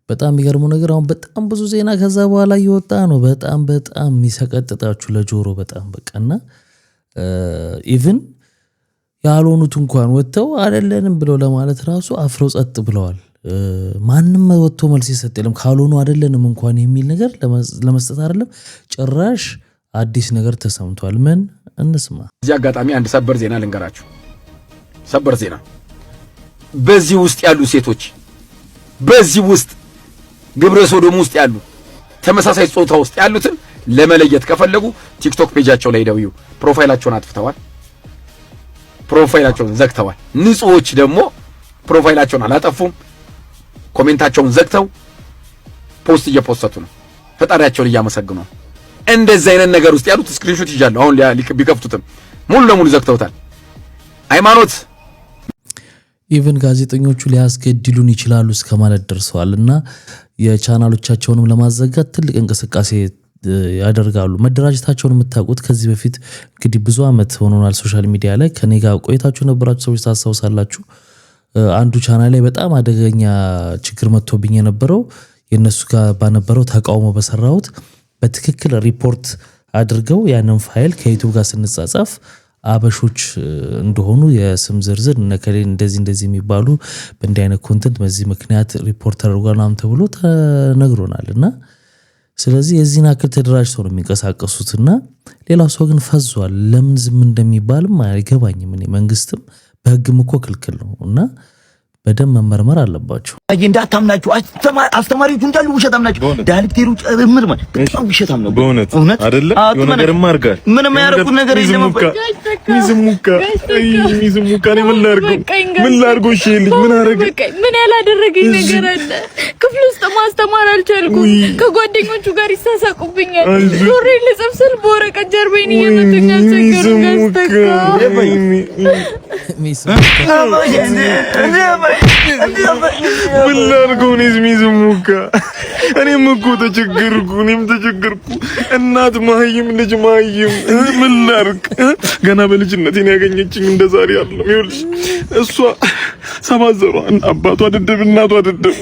S3: በጣም የሚገርመው ነገር አሁን በጣም ብዙ ዜና ከዛ በኋላ እየወጣ ነው። በጣም የሚሰቀጥጣችሁ ለጆሮ በጣም በቃና ኢቭን ያልሆኑት እንኳን ወጥተው አይደለንም ብለው ለማለት ራሱ አፍረው ጸጥ ብለዋል። ማንም ወጥቶ መልስ ይሰጥ የለም። ካልሆኑ አይደለንም እንኳን የሚል ነገር ለመስጠት አይደለም ጭራሽ አዲስ ነገር ተሰምቷል። ምን እንስማ።
S22: እዚህ አጋጣሚ አንድ ሰበር ዜና ልንገራችሁ። ሰበር ዜና። በዚህ ውስጥ ያሉ ሴቶች በዚህ ውስጥ ግብረ ሶዶም ውስጥ ያሉ ተመሳሳይ ጾታ ውስጥ ያሉትን ለመለየት ከፈለጉ ቲክቶክ ፔጃቸው ላይ ደውዩ። ፕሮፋይላቸውን አጥፍተዋል፣ ፕሮፋይላቸውን ዘግተዋል። ንጹዎች ደግሞ ፕሮፋይላቸውን አላጠፉም፣ ኮሜንታቸውን ዘግተው ፖስት እየፖስቱ ነው፣ ፈጣሪያቸውን እያመሰግኑ። እንደዛ አይነት ነገር ውስጥ ያሉት ስክሪንሾት ይዣለሁ። አሁን ቢከፍቱትም ሙሉ ለሙሉ ዘግተውታል። ሃይማኖት
S3: ኢቭን ጋዜጠኞቹ ሊያስገድሉን ይችላሉ እስከማለት ደርሰዋል እና የቻናሎቻቸውንም ለማዘጋት ትልቅ እንቅስቃሴ ያደርጋሉ። መደራጀታቸውን የምታውቁት ከዚህ በፊት እንግዲህ ብዙ አመት ሆኖናል ሶሻል ሚዲያ ላይ ከኔ ጋር ቆይታችሁ ነበራችሁ ሰዎች ታስታውሳላችሁ። አንዱ ቻናል ላይ በጣም አደገኛ ችግር መጥቶብኝ የነበረው የነሱ ጋር ባነበረው ተቃውሞ በሰራሁት በትክክል ሪፖርት አድርገው ያንን ፋይል ከዩቲዩብ ጋር ስንጻጻፍ አበሾች እንደሆኑ የስም ዝርዝር ነከሌ እንደዚህ የሚባሉ በእንዲህ አይነት ኮንተንት በዚህ ምክንያት ሪፖርት ተደርጓልም ተብሎ ተነግሮናልና ስለዚህ የዚህን አክል ተደራጅተው ነው የሚንቀሳቀሱትና ሌላው ሰው ግን ፈዟል። ለምን ዝም እንደሚባልም አይገባኝም። እኔ መንግስትም በህግም እኮ ክልክል ነው እና በደም መመርመር አለባቸው።
S1: እንዳታምናችሁ አስተማሪዎቹ እንዳሉ ውሸታም ናቸው። ዳይሬክተሩ ምርመር በጣም ውሸታም ነው
S8: በእውነት አይደለ? የሆነ ነገርማ አድርጋል።
S1: ምንም ያደረኩት ነገር የለም።
S8: ሚዝሙካ እኔ ምን ላድርገው? እሺ ልጅ ምን አደረገ?
S10: ምን ያላደረገኝ ነገር አለ? ክፍል ውስጥ ማስተማር አልቻልኩም። ከጓደኞቹ ጋር ይሳሳቁብኛል። ዞሬ ልጽፍስል በወረቀት ጀርባዬን እየመቱኝ አስቸገሩኝ።
S8: ምን ላድርገው? ሚዝሙካ እኔም እኮ ተቸገርኩ። እናት ማህይም ልጅ ማህይም ምን ላድርግ? ገና በልጅነቴ ነው ያገኘችኝ እንደዛሬ ያለው ይኸውልሽ። እሷ ሰባት ዘሯ አባቷ ደደብ እናቷ ደደብ።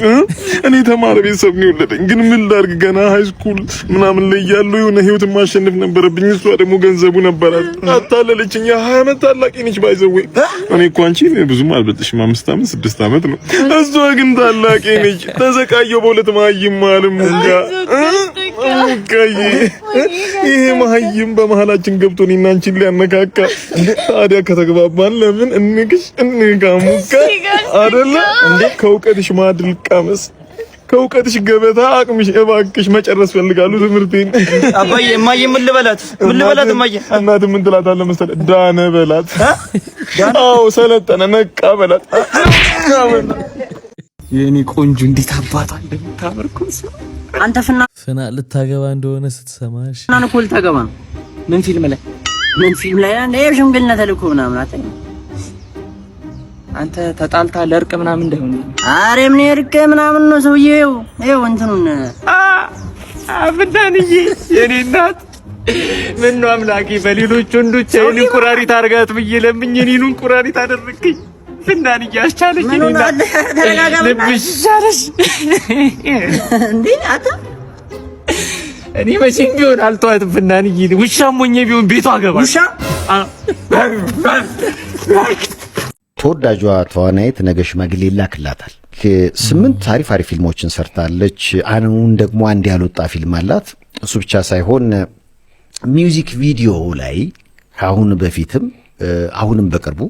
S8: እኔ ተማረ ቤተሰብ ነው የወለደኝ። ግን ምን ላድርግ? ገና ሃይ ስኩል ምናምን ላይ ያለው የሆነ ህይወት ማሸነፍ ነበረብኝ። እሷ ደግሞ ገንዘቡ ነበራት። አታለለችኝ። የ20 ዓመት ታላቂ ነች ባይዘው። እኔ እኮ አንቺ ብዙም አልበልጥሽም፣ 5 ዓመት 6 ዓመት ነው። እሷ ግን ታላቂ ነች። ተዘቃየው በሁለት ማህይም ማለም ሙጋ ይሄ ማህይም በመሃላችን ገብቶ እኔና አንቺን ሊያነካካ። ታዲያ ከተግባባን ለምን እንጋሙካ አይደለ እንዴ? ከእውቀትሽ ማድል ቀመስ ከእውቀትሽ ገበታ አቅምሽ እባክሽ መጨረስ ፈልጋለሁ ትምህርቴን።
S1: አባዬ እማዬ ምን ልበላት እማዬ?
S8: እናት ምን ትላታለህ መሰለህ? ዳነ በላት። አዎ ሰለጠነ ነቃ በላት።
S1: የኔ ቆንጆ እንዴት አባቷ እንደምታመርኩስ አንተ
S3: ፍና ልታገባ እንደሆነ ስትሰማሽ
S1: እና እኮ ልታገባ ነው። ምን ፊልም ላይ ነው ሽምግልና ተልኮ ምናምን አታይ። አንተ ተጣልታ ለእርቅ ምናምን እንዳይሆን። አሬ ምን እርቅ ምናምን ነው ሰውዬው። ይኸው እንትኑን አብዳንዬ የኔ እናት ምን ነው አምላኬ፣ በሌሎች ወንዶች አይኔ ኩራሪት አርጋት ብዬ ለምኝ እኔኑን ኩራሪት አደረግኝ። ፍናን እያስቻለኝ እኔና ልብሽ ሻለሽ እንዴ? አታ እኔ መቼም ቢሆን አልተዋትም። ፍናንዬ ውሻም ሞኜ ቢሆን ቤቷ ገባ። ውሻ
S2: ተወዳጇ ተዋናይት ነገ ሽማግሌ ይላክላታል። 8 አሪፍ ፊልሞችን ሰርታለች። አሁን ደግሞ አንድ ያልወጣ ፊልም አላት። እሱ ብቻ ሳይሆን ሚውዚክ ቪዲዮ ላይ ካሁን በፊትም አሁንም በቅርቡ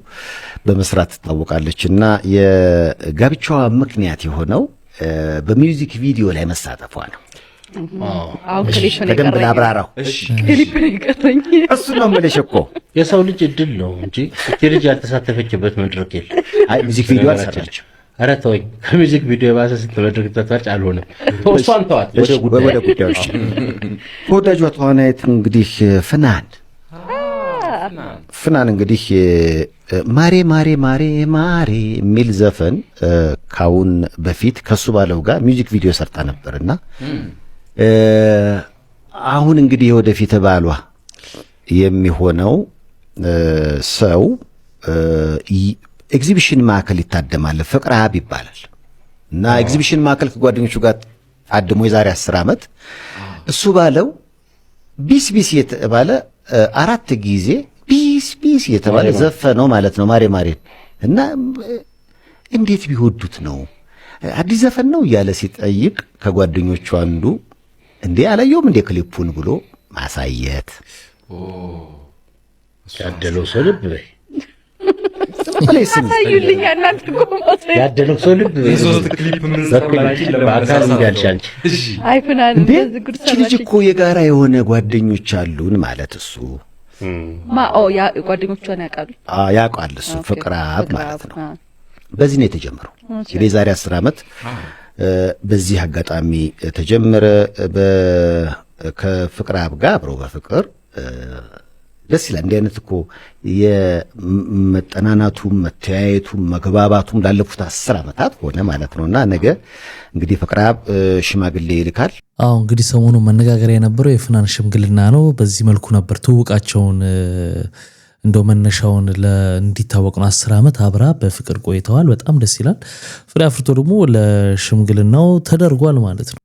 S2: በመስራት ትታወቃለች እና የጋብቻዋ ምክንያት የሆነው በሚውዚክ ቪዲዮ ላይ መሳተፏ ነው። በደንብ ላብራራው።
S10: ክሊፕ ነው የቀረኝ።
S2: እሱ ነው የምልሽ እኮ
S12: የሰው ልጅ እድል ነው እንጂ እቺ ልጅ ያልተሳተፈችበት መድረክ የለም።
S2: አይ ሚውዚክ ቪዲዮ አልሰራችም።
S12: ኧረ ተወኝ። ከሚውዚክ ቪዲዮ የባሰ ስንት መድረክ ተታጭ አልሆነም። እሷን ተዋት።
S2: ወደ ጉዳዮች ተወዳጇ ተዋናይት እንግዲህ ፍናን እንግዲህ ማሬ ማሬ ማሬ ማሬ የሚል ዘፈን ካሁን በፊት ከሱ ባለው ጋር ሚውዚክ ቪዲዮ ሰርታ ነበርና አሁን እንግዲህ ወደፊት ባሏ የሚሆነው ሰው ኤግዚቢሽን ማዕከል ይታደማል። ፍቅረ ሀብ ይባላል እና ኤግዚቢሽን ማዕከል ከጓደኞቹ ጋር ታድሞ የዛሬ 10 ዓመት እሱ ባለው ቢስ ቢስ የተባለ 4 ጊዜ ቢስ ቢስ የተባለ ዘፈነው ማለት ነው። ማሬ ማሬ እና እንዴት ቢወዱት ነው አዲስ ዘፈን ነው እያለ ሲጠይቅ ከጓደኞቹ አንዱ እንዴ አላየውም እንዴ ክሊፑን ብሎ ማሳየት።
S12: ያደለው ሰው ልብ በይ
S10: አሳዩልኝ እናንተ ቆሞት
S12: ያደለው ሰው ልብ በይ። ሶስት ክሊፕ ምን ዘፈናች ለባካል እንዲያልሻንቺ
S10: አይ ፍናን እንደዚህ ጉድ ሰማች።
S2: ልጅ እኮ የጋራ የሆነ ጓደኞች አሉን ማለት እሱ
S10: ያ ጓደኞቿን ያውቃሉ።
S2: ያውቃል እሱ ፍቅረ ሀብ ማለት ነው። በዚህ ነው የተጀመረው። የዛሬ 10 ዓመት በዚህ አጋጣሚ ተጀመረ። ከፍቅረአብ ጋር አብረው በፍቅር ደስ ይላል። እንዲህ አይነት እኮ የመጠናናቱም መተያየቱም መግባባቱም ላለፉት 10 ዓመታት ሆነ ማለት ነውና ነገ እንግዲህ ፍቅረአብ ሽማግሌ ይልካል።
S3: አዎ እንግዲህ ሰሞኑ መነጋገሪያ የነበረው የፍናን ሽምግልና ነው። በዚህ መልኩ ነበር ትውቃቸውን እንደው መነሻውን እንዲታወቅ ነው። 10 ዓመት አብራ በፍቅር ቆይተዋል። በጣም ደስ ይላል። ፍሬ አፍርቶ ደግሞ ለሽምግልናው ተደርጓል ማለት ነው።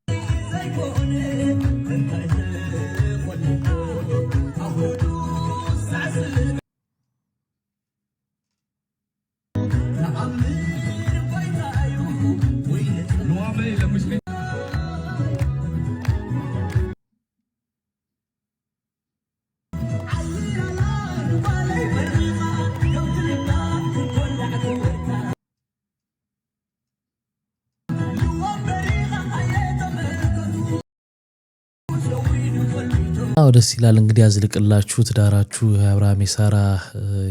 S3: አዎ ደስ ይላል። እንግዲህ ያዝልቅላችሁ፣ ትዳራችሁ የአብርሃም የሳራ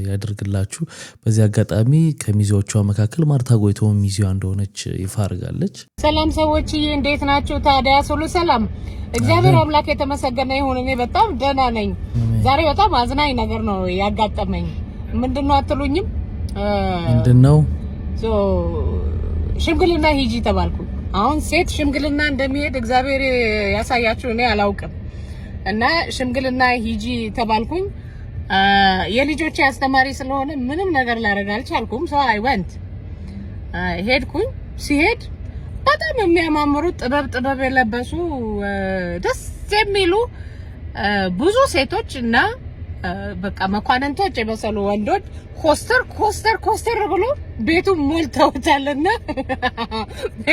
S3: ያድርግላችሁ። በዚህ አጋጣሚ ከሚዜዎቿ መካከል ማርታ ጎይቶም ሚዜዋ እንደሆነች ይፋ አድርጋለች።
S21: ሰላም ሰዎችዬ እንዴት ናችሁ? ታዲያ ሁሉ ሰላም፣ እግዚአብሔር አምላክ የተመሰገነ ይሁን። እኔ በጣም ደህና ነኝ። ዛሬ በጣም አዝናኝ ነገር ነው ያጋጠመኝ። ምንድነው አትሉኝም?
S3: ምንድነው?
S21: ሽምግልና ሂጂ ተባልኩ። አሁን ሴት ሽምግልና እንደሚሄድ እግዚአብሔር ያሳያችሁ፣ እኔ አላውቅም። እና ሽምግልና ሂጂ ተባልኩኝ። የልጆቼ አስተማሪ ስለሆነ ምንም ነገር ላደርግ አልቻልኩም። ሰው አይወንት ሄድኩኝ። ሲሄድ በጣም የሚያማምሩ ጥበብ የለበሱ ደስ የሚሉ ብዙ ሴቶች እና በቃ መኳንንቶች የመሰሉ ወንዶች ኮስተር ብሎ ቤቱን ሞልተውታልና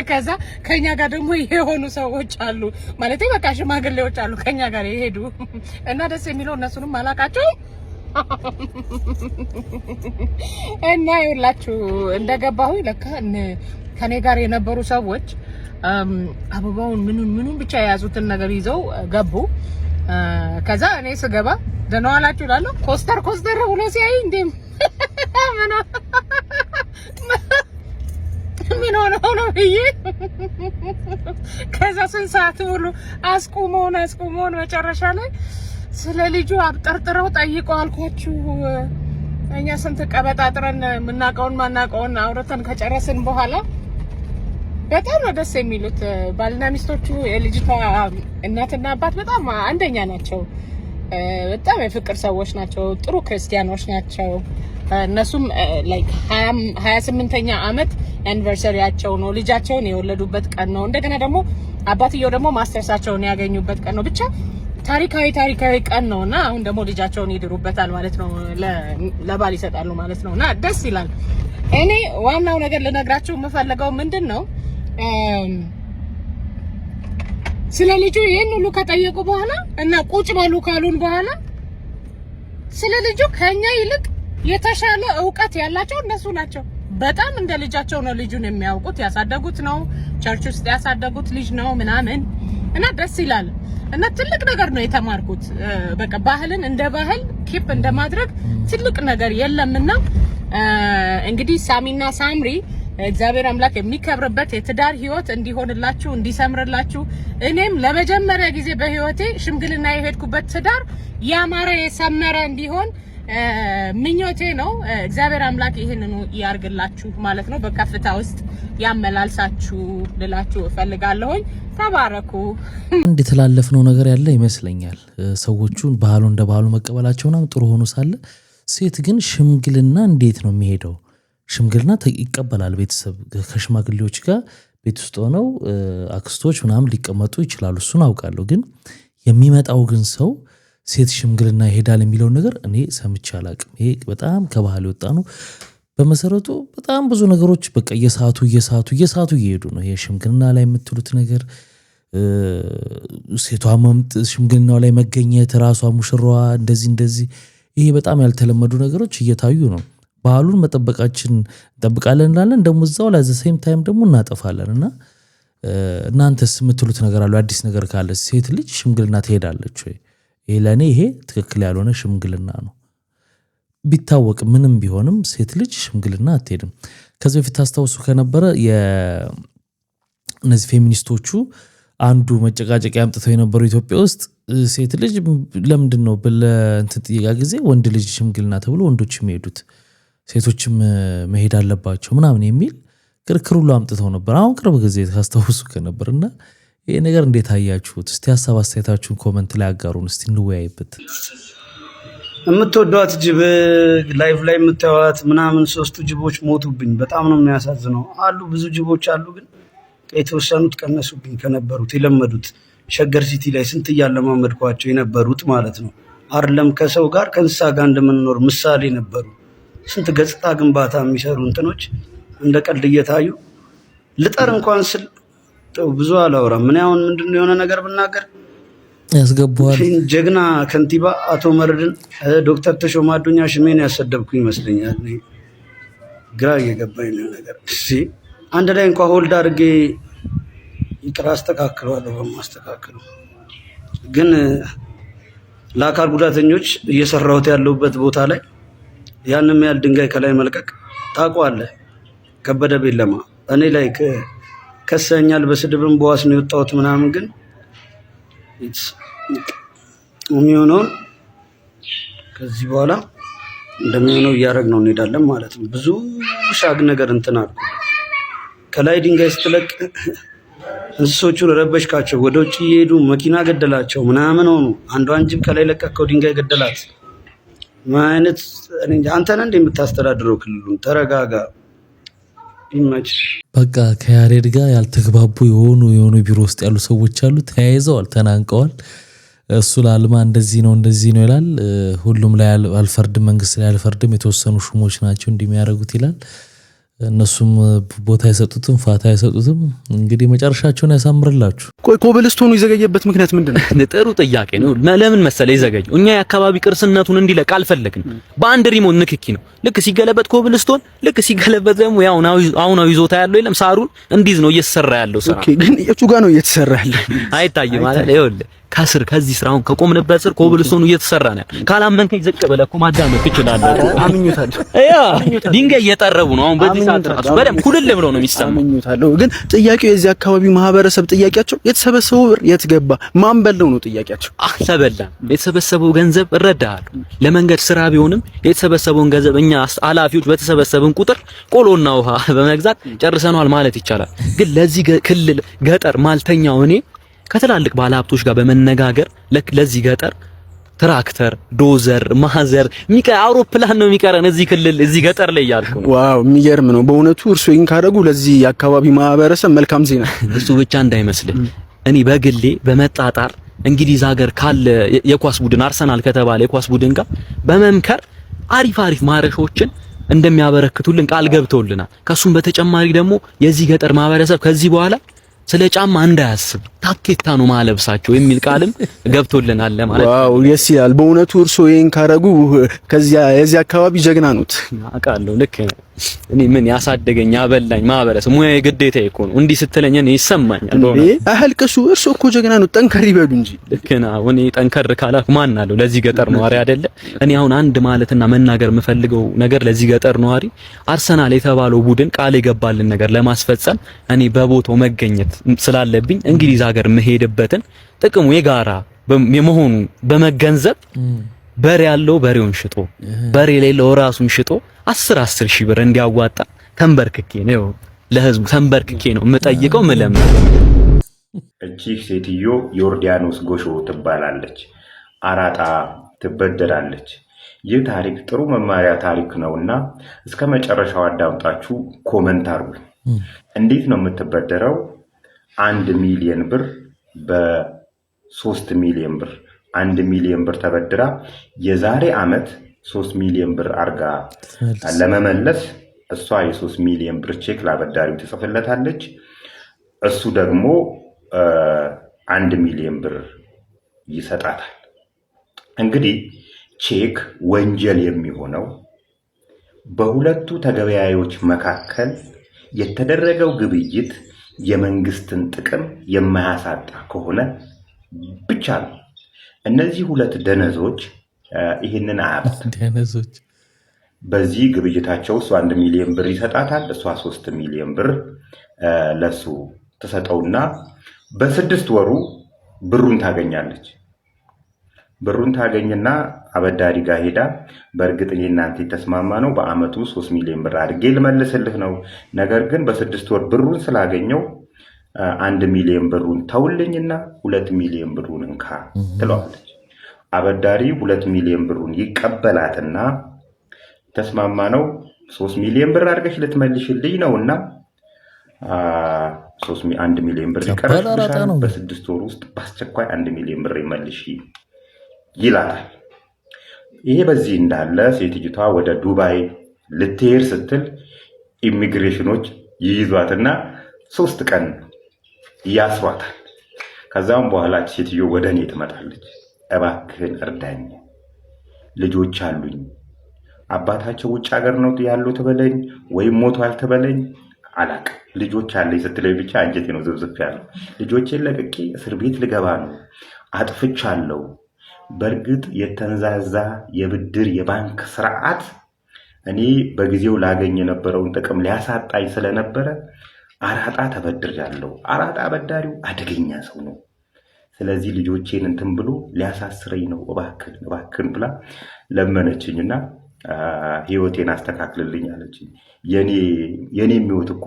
S21: ከዛ ከኛ ጋር ደግሞ የሆኑ ሰዎች አሉ ማለት በቃ ሽማግሌዎች አሉ ከኛ ጋር የሄዱ እና ደስ የሚለው እነሱንም አላቃቸው እና ይላችሁ እንደገባሁ ለካ ከኔ ጋር የነበሩ ሰዎች አበባውን ምኑን ብቻ የያዙትን ነገር ይዘው ገቡ። ከዛ እኔ ስገባ ደህና ዋላችሁ እላለሁ። ኮስተር ብሎ ሲያይ እንዴ ምን ሆነው ነው ብዬ ከዛ ስንት ሰዓት ሙሉ አስቁመውን መጨረሻ ላይ ስለ ልጁ አብጠርጥረው ጠይቀው አልኳችሁ። እኛ ስንት ቀበጣጥረን ማናቀውን አውርተን ከጨረስን በኋላ በጣም ነው ደስ የሚሉት ባልና ሚስቶቹ። የልጅቷ እናትና አባት በጣም አንደኛ ናቸው። በጣም የፍቅር ሰዎች ናቸው። ጥሩ ክርስቲያኖች ናቸው። እነሱም ላይክ 28ኛ ዓመት አንኒቨርሰሪያቸው ነው። ልጃቸውን የወለዱበት ቀን ነው። እንደገና ደግሞ አባትየው ደግሞ ማስተርሳቸውን ያገኙበት ቀን ነው። ብቻ ታሪካዊ ቀን ነውና አሁን ደግሞ ልጃቸውን ይድሩበታል ማለት ነው። ለባል ይሰጣሉ ማለት ነውና ደስ ይላል። እኔ ዋናው ነገር ልነግራችሁ የምፈልገው ምንድነው ስለ ልጁ ይሄን ሁሉ ከጠየቁ በኋላ እና ቁጭ ባሉ ካሉን በኋላ ስለ ልጁ ከኛ ይልቅ የተሻለ ዕውቀት ያላቸው እነሱ ናቸው። በጣም እንደ ልጃቸው ነው ልጁን የሚያውቁት። ያሳደጉት ነው፣ ቸርች ውስጥ ያሳደጉት ልጅ ነው ምናምን እና ደስ ይላል። እና ትልቅ ነገር ነው የተማርኩት። በቃ ባህልን እንደ ባህል ኪፕ እንደማድረግ ትልቅ ነገር የለምና እንግዲህ ሳሚና ሳምሪ እግዚአብሔር አምላክ የሚከብርበት የትዳር ህይወት እንዲሆንላችሁ እንዲሰምርላችሁ እኔም ለመጀመሪያ ጊዜ በህይወቴ ሽምግልና የሄድኩበት ትዳር ያማረ የሰመረ እንዲሆን ምኞቴ ነው። እግዚአብሔር አምላክ ይሄንን ያርግላችሁ ማለት ነው። በከፍታ ውስጥ ያመላልሳችሁ ልላችሁ እፈልጋለሁኝ። ተባረኩ።
S3: አንድ የተላለፍነው ነገር ያለ ይመስለኛል። ሰዎቹን ባህሉ እንደ ባህሉ መቀበላቸውና ጥሩ ሆኖ ሳለ ሴት ግን ሽምግልና እንዴት ነው የሚሄደው? ሽምግልና ይቀበላል ቤተሰብ ከሽማግሌዎች ጋር ቤት ውስጥ ሆነው አክስቶች ምናምን ሊቀመጡ ይችላሉ። እሱን አውቃለሁ። ግን የሚመጣው ግን ሰው ሴት ሽምግልና ይሄዳል የሚለውን ነገር እኔ ሰምቼ አላቅም። ይሄ በጣም ከባህል የወጣ ነው። በመሰረቱ በጣም ብዙ ነገሮች በቃ እየሳቱ እየሄዱ ነው። ይሄ ሽምግልና ላይ የምትሉት ነገር ሴቷ ሽምግልናው ላይ መገኘት ራሷ ሙሽራዋ እንደዚህ ይሄ በጣም ያልተለመዱ ነገሮች እየታዩ ነው። ባህሉን መጠበቃችን እንጠብቃለን እንላለን፣ ደግሞ እዛው ላይ ዘ ሴም ታይም ደግሞ እናጠፋለን። እና እናንተስ የምትሉት ነገር አለ? አዲስ ነገር ካለ ሴት ልጅ ሽምግልና ትሄዳለች ወይ? ይሄ ለእኔ ይሄ ትክክል ያልሆነ ሽምግልና ነው። ቢታወቅ ምንም ቢሆንም ሴት ልጅ ሽምግልና አትሄድም። ከዚህ በፊት ታስታውሱ ከነበረ እነዚህ ፌሚኒስቶቹ አንዱ መጨቃጨቂያ አምጥተው የነበሩ ኢትዮጵያ ውስጥ ሴት ልጅ ለምንድን ነው እንትን ጥያቄ ጊዜ ወንድ ልጅ ሽምግልና ተብሎ ወንዶች የሚሄዱት ሴቶችም መሄድ አለባቸው ምናምን የሚል ክርክር ሁሉ አምጥተው ነበር። አሁን ቅርብ ጊዜ ታስታውሱ ከነበርና ይሄ ነገር እንዴት አያችሁት? እስቲ ሀሳብ አስተያየታችሁን ኮመንት ላይ አጋሩን፣ እስቲ እንወያይበት።
S4: የምትወዷት ጅብ ላይቭ ላይ የምታዩት ምናምን 3 ጅቦች ሞቱብኝ። በጣም ነው የሚያሳዝነው። አሉ ብዙ ጅቦች አሉ፣ ግን የተወሰኑት ቀነሱብኝ ከነበሩት የለመዱት ሸገር ሲቲ ላይ ስንት እያለማመድኳቸው የነበሩት ማለት ነው። አይደለም ከሰው ጋር ከእንስሳ ጋር እንደምንኖር ምሳሌ ነበሩ። ስንት ገጽታ ግንባታ የሚሰሩ እንትኖች እንደ ቀልድ እየታዩ ልጠር እንኳን ስል ብዙ አላወራም። ምን ያውን ምንድነው የሆነ ነገር ብናገር
S3: ያስገባዋል።
S4: ጀግና ከንቲባ አቶ መረድን ዶክተር ተሾመ አዱኛ ሽሜን ያሰደብኩ ይመስለኛል። ግራ እየገባኝ ነው ነገር። እሺ አንድ ላይ እንኳን ሆልድ አድርጌ ይቅር አስተካክለዋለሁ። በማስተካከለው ግን ለአካል ጉዳተኞች እየሰራሁት ያለሁበት ቦታ ላይ ያንም ያህል ድንጋይ ከላይ መልቀቅ ታውቀዋለህ። ከበደ ቤለማ እኔ ላይ ከሰኛል በስድብም በዋስ ነው የወጣሁት ምናምን፣ ግን የሚሆነውን ከዚህ በኋላ እንደሚሆነው እያደረግነው እንሄዳለን ማለት ነው። ብዙ ሻግ ነገር እንትን አልኩ። ከላይ ድንጋይ ስትለቅ እንስሶቹን ረበሽካቸው፣ ወደ ውጭ እየሄዱ መኪና ገደላቸው ምናምን ሆኑ። አንዷን ጅብ ከላይ ለቀቀው፣ ድንጋይ ገደላት። ምን አይነት አንተ ነህ እንደ የምታስተዳድረው ክልሉን? ተረጋጋ፣ ይመች።
S3: በቃ ከያሬድ ጋር ያልተግባቡ የሆኑ ቢሮ ውስጥ ያሉ ሰዎች አሉ። ተያይዘዋል፣ ተናንቀዋል። እሱ ላልማ እንደዚህ ነው ይላል። ሁሉም ላይ አልፈርድም፣ መንግስት ላይ አልፈርድም፣ የተወሰኑ ሹሞች ናቸው እንደሚያደርጉት ይላል። እነሱም ቦታ አይሰጡትም፣ ፋታ አይሰጡትም። እንግዲህ መጨረሻቸውን ያሳምርላችሁ።
S6: ቆይ ኮብልስቶኑ የዘገየበት ምክንያት ምንድነው?
S23: ጥሩ ጥያቄ ነው። ለምን መሰለ ይዘገየው? እኛ የአካባቢ ቅርስነቱን እንዲለቅ አልፈለግንም። በአንድ ሪሞት ንክኪ ነው። ልክ ሲገለበት ኮብልስቶን፣ ልክ ሲገለበት ደግሞ ያው አሁን ይዞታ ያለው የለም ሳሩን እንዲዝ ነው እየተሰራ ያለው ስራ።
S6: ኦኬ፣ ግን የቱ ጋር ነው እየተሰራ ያለው?
S23: አይታይም ማለት ይኸውልህ ከስር ከዚህ ስራውን ከቆምንበት ስር ኮብልስቶኑ እየተሰራ ነው። ካላመንከኝ ዝቅ ብለህ እኮ ማዳመጥ ትችላለህ።
S6: አምኞታለሁ።
S23: ድንጋይ እየጠረቡ ነው አሁን በዚህ ሰዓት ራሱ በደምብ ኩልል ብሎ ነው የሚሰማው።
S6: አምኞታለሁ። ግን ጥያቄው የዚህ አካባቢ ማህበረሰብ ጥያቄያቸው የተሰበሰበው ብር የት ገባ ማን በለው ነው ጥያቄያቸው።
S23: አልተበላም። የተሰበሰበው ገንዘብ እረዳሃለሁ ለመንገድ ስራ ቢሆንም የተሰበሰበውን ገንዘብ እኛ ኃላፊዎች በተሰበሰብን ቁጥር ቆሎና ውሃ በመግዛት ጨርሰናል ማለት ይቻላል። ግን ለዚህ ክልል ገጠር ማልተኛው እኔ ከትላልቅ ባለሀብቶች ጋር በመነጋገር ለዚህ ገጠር ትራክተር፣ ዶዘር፣ ማዘር አውሮፕላን ነው የሚቀረን እዚህ ክልል እዚህ ገጠር ላይ ያልኩ ነው።
S6: ዋው የሚገርም ነው በእውነቱ። እርሶ ይህን ካደረጉ ለዚህ የአካባቢ ማህበረሰብ መልካም ዜና።
S23: እሱ ብቻ እንዳይመስልህ እኔ በግሌ በመጣጣር እንግሊዝ ሀገር ካለ የኳስ ቡድን አርሰናል ከተባለ የኳስ ቡድን ጋር በመምከር አሪፍ ማረሾችን እንደሚያበረክቱልን ቃል ገብተውልናል። ከሱም በተጨማሪ ደግሞ የዚህ ገጠር ማህበረሰብ ከዚህ በኋላ ስለ ጫማ እንዳያስብ ታኬታ ነው ማለብሳቸው የሚል ቃልም ገብቶልናል ማለት ነው።
S6: ዋው ደስ ይላል በእውነቱ። እርሶ ይሄን ካረጉ ከዚያ የዚህ አካባቢ ጀግና ኖት።
S23: አውቃለሁ። ልክ እኔ ምን ያሳደገኝ ያበላኝ ማህበረሰብ ሙያዬ ግዴታዬ እኮ ነው። እንዲህ ስትለኝ እኔ ይሰማኛል።
S6: አህልቅሱ እርሶ እኮ ጀግና ኖት። ጠንከር ይበሉ እንጂ።
S23: ልክ ነው። እኔ ጠንከር ካላኩ ማን አለው ለዚህ ገጠር ነዋሪ አይደለ? እኔ አሁን አንድ ማለትና መናገር የምፈልገው ነገር ለዚህ ገጠር ነዋሪ አርሰናል የተባለው ቡድን ቃል የገባልን ነገር ለማስፈጸም እኔ በቦታው መገኘት ስላለብኝ እንግሊዝ ሀገር መሄድበትን ጥቅሙ የጋራ የመሆኑ በመገንዘብ በሬ ያለው በሬውን ሽጦ በሬ የሌለው ራሱን ሽጦ 10 ሺህ ብር እንዲያዋጣ ተንበርክኬ ነው ለህዝቡ ተንበርክኬ ነው የምጠይቀው ምለም።
S9: እቺ ሴትዮ ዮርዳኖስ ጎሾ ትባላለች። አራጣ ትበደራለች። ይህ ታሪክ ጥሩ መማሪያ ታሪክ ነውና እስከ መጨረሻው አዳምጣችሁ ኮመንት አርጉ። እንዴት ነው የምትበደረው? 1 ሚሊዮን ብር በ3 ሚሊዮን ብር 1 ሚሊዮን ብር ተበድራ የዛሬ ዓመት 3 ሚሊዮን ብር አርጋ ለመመለስ እሷ የ3 ሚሊዮን ብር ቼክ ላበዳሪው ትጽፍለታለች። እሱ ደግሞ 1 ሚሊዮን ብር ይሰጣታል። እንግዲህ ቼክ ወንጀል የሚሆነው በሁለቱ ተገበያዮች መካከል የተደረገው ግብይት የመንግስትን ጥቅም የማያሳጣ ከሆነ ብቻ ነው። እነዚህ ሁለት ደነዞች ይህንን አያውቁም።
S3: ደነዞች
S9: በዚህ ግብይታቸው እሱ 1 ሚሊዮን ብር ይሰጣታል። እሷ 3 ሚሊዮን ብር ለሱ ተሰጠውና
S5: በ6 ወሩ ብሩን ታገኛለች። ብሩን ታገኝና አበዳሪ ጋር ሄዳ በእርግጥ እኔ እናንተ የተስማማ ነው በአመቱ 3 ሚሊዮን ብር አድርጌ ልመልስልህ ነው፣ ነገር ግን በ6 ወር ብሩን ስላገኘው 1 ሚሊዮን ብሩን ተውልኝና 2 ሚሊዮን ብሩን እንካ ትለዋለች። አበዳሪ 2 ሚሊዮን ብሩን ይቀበላትና ተስማማ ነው 3 ሚሊዮን ብር አድርገሽ ልትመልሽልኝ ነውና 1 ሚሊዮን ብር ይቀርብሻል፣ በ6 ወር ውስጥ በአስቸኳይ 1 ሚሊዮን ብር ይመልሽ ይላታል። ይሄ በዚህ እንዳለ ሴትጅቷ ወደ ዱባይ ልትሄድ ስትል ኢሚግሬሽኖች ይይዟትና 3 ቀን ያስሯታል። ከዛም በኋላ ሴትዮ ወደ እኔ ትመጣለች። እባክህን እርዳኝ፣ ልጆች አሉኝ፣ አባታቸው ውጭ ሀገር ነው ያለው ትበለኝ ወይም ሞቷል ትበለኝ አላቅም፣ ልጆች አለኝ ስትለኝ ብቻ አንጀቴ ነው ዝብዝብ ያለው። ልጆቼን ለቅቄ እስር ቤት ልገባ ነው፣ አጥፍቻለሁ። በእርግጥ የተንዛዛ የብድር የባንክ ስርዓት እኔ በጊዜው ላገኝ የነበረውን ጥቅም ሊያሳጣኝ ስለነበረ አራጣ ተበድሬያለሁ። አራጣ አበዳሪው አደገኛ ሰው ነው። ስለዚህ ልጆቼን እንትን ብሎ ሊያሳስረኝ ነው፣ እባክህን ብላ ለመነችኝና ህይወቴን አስተካክልልኝ አለችኝ። የኔ ህይወት እኮ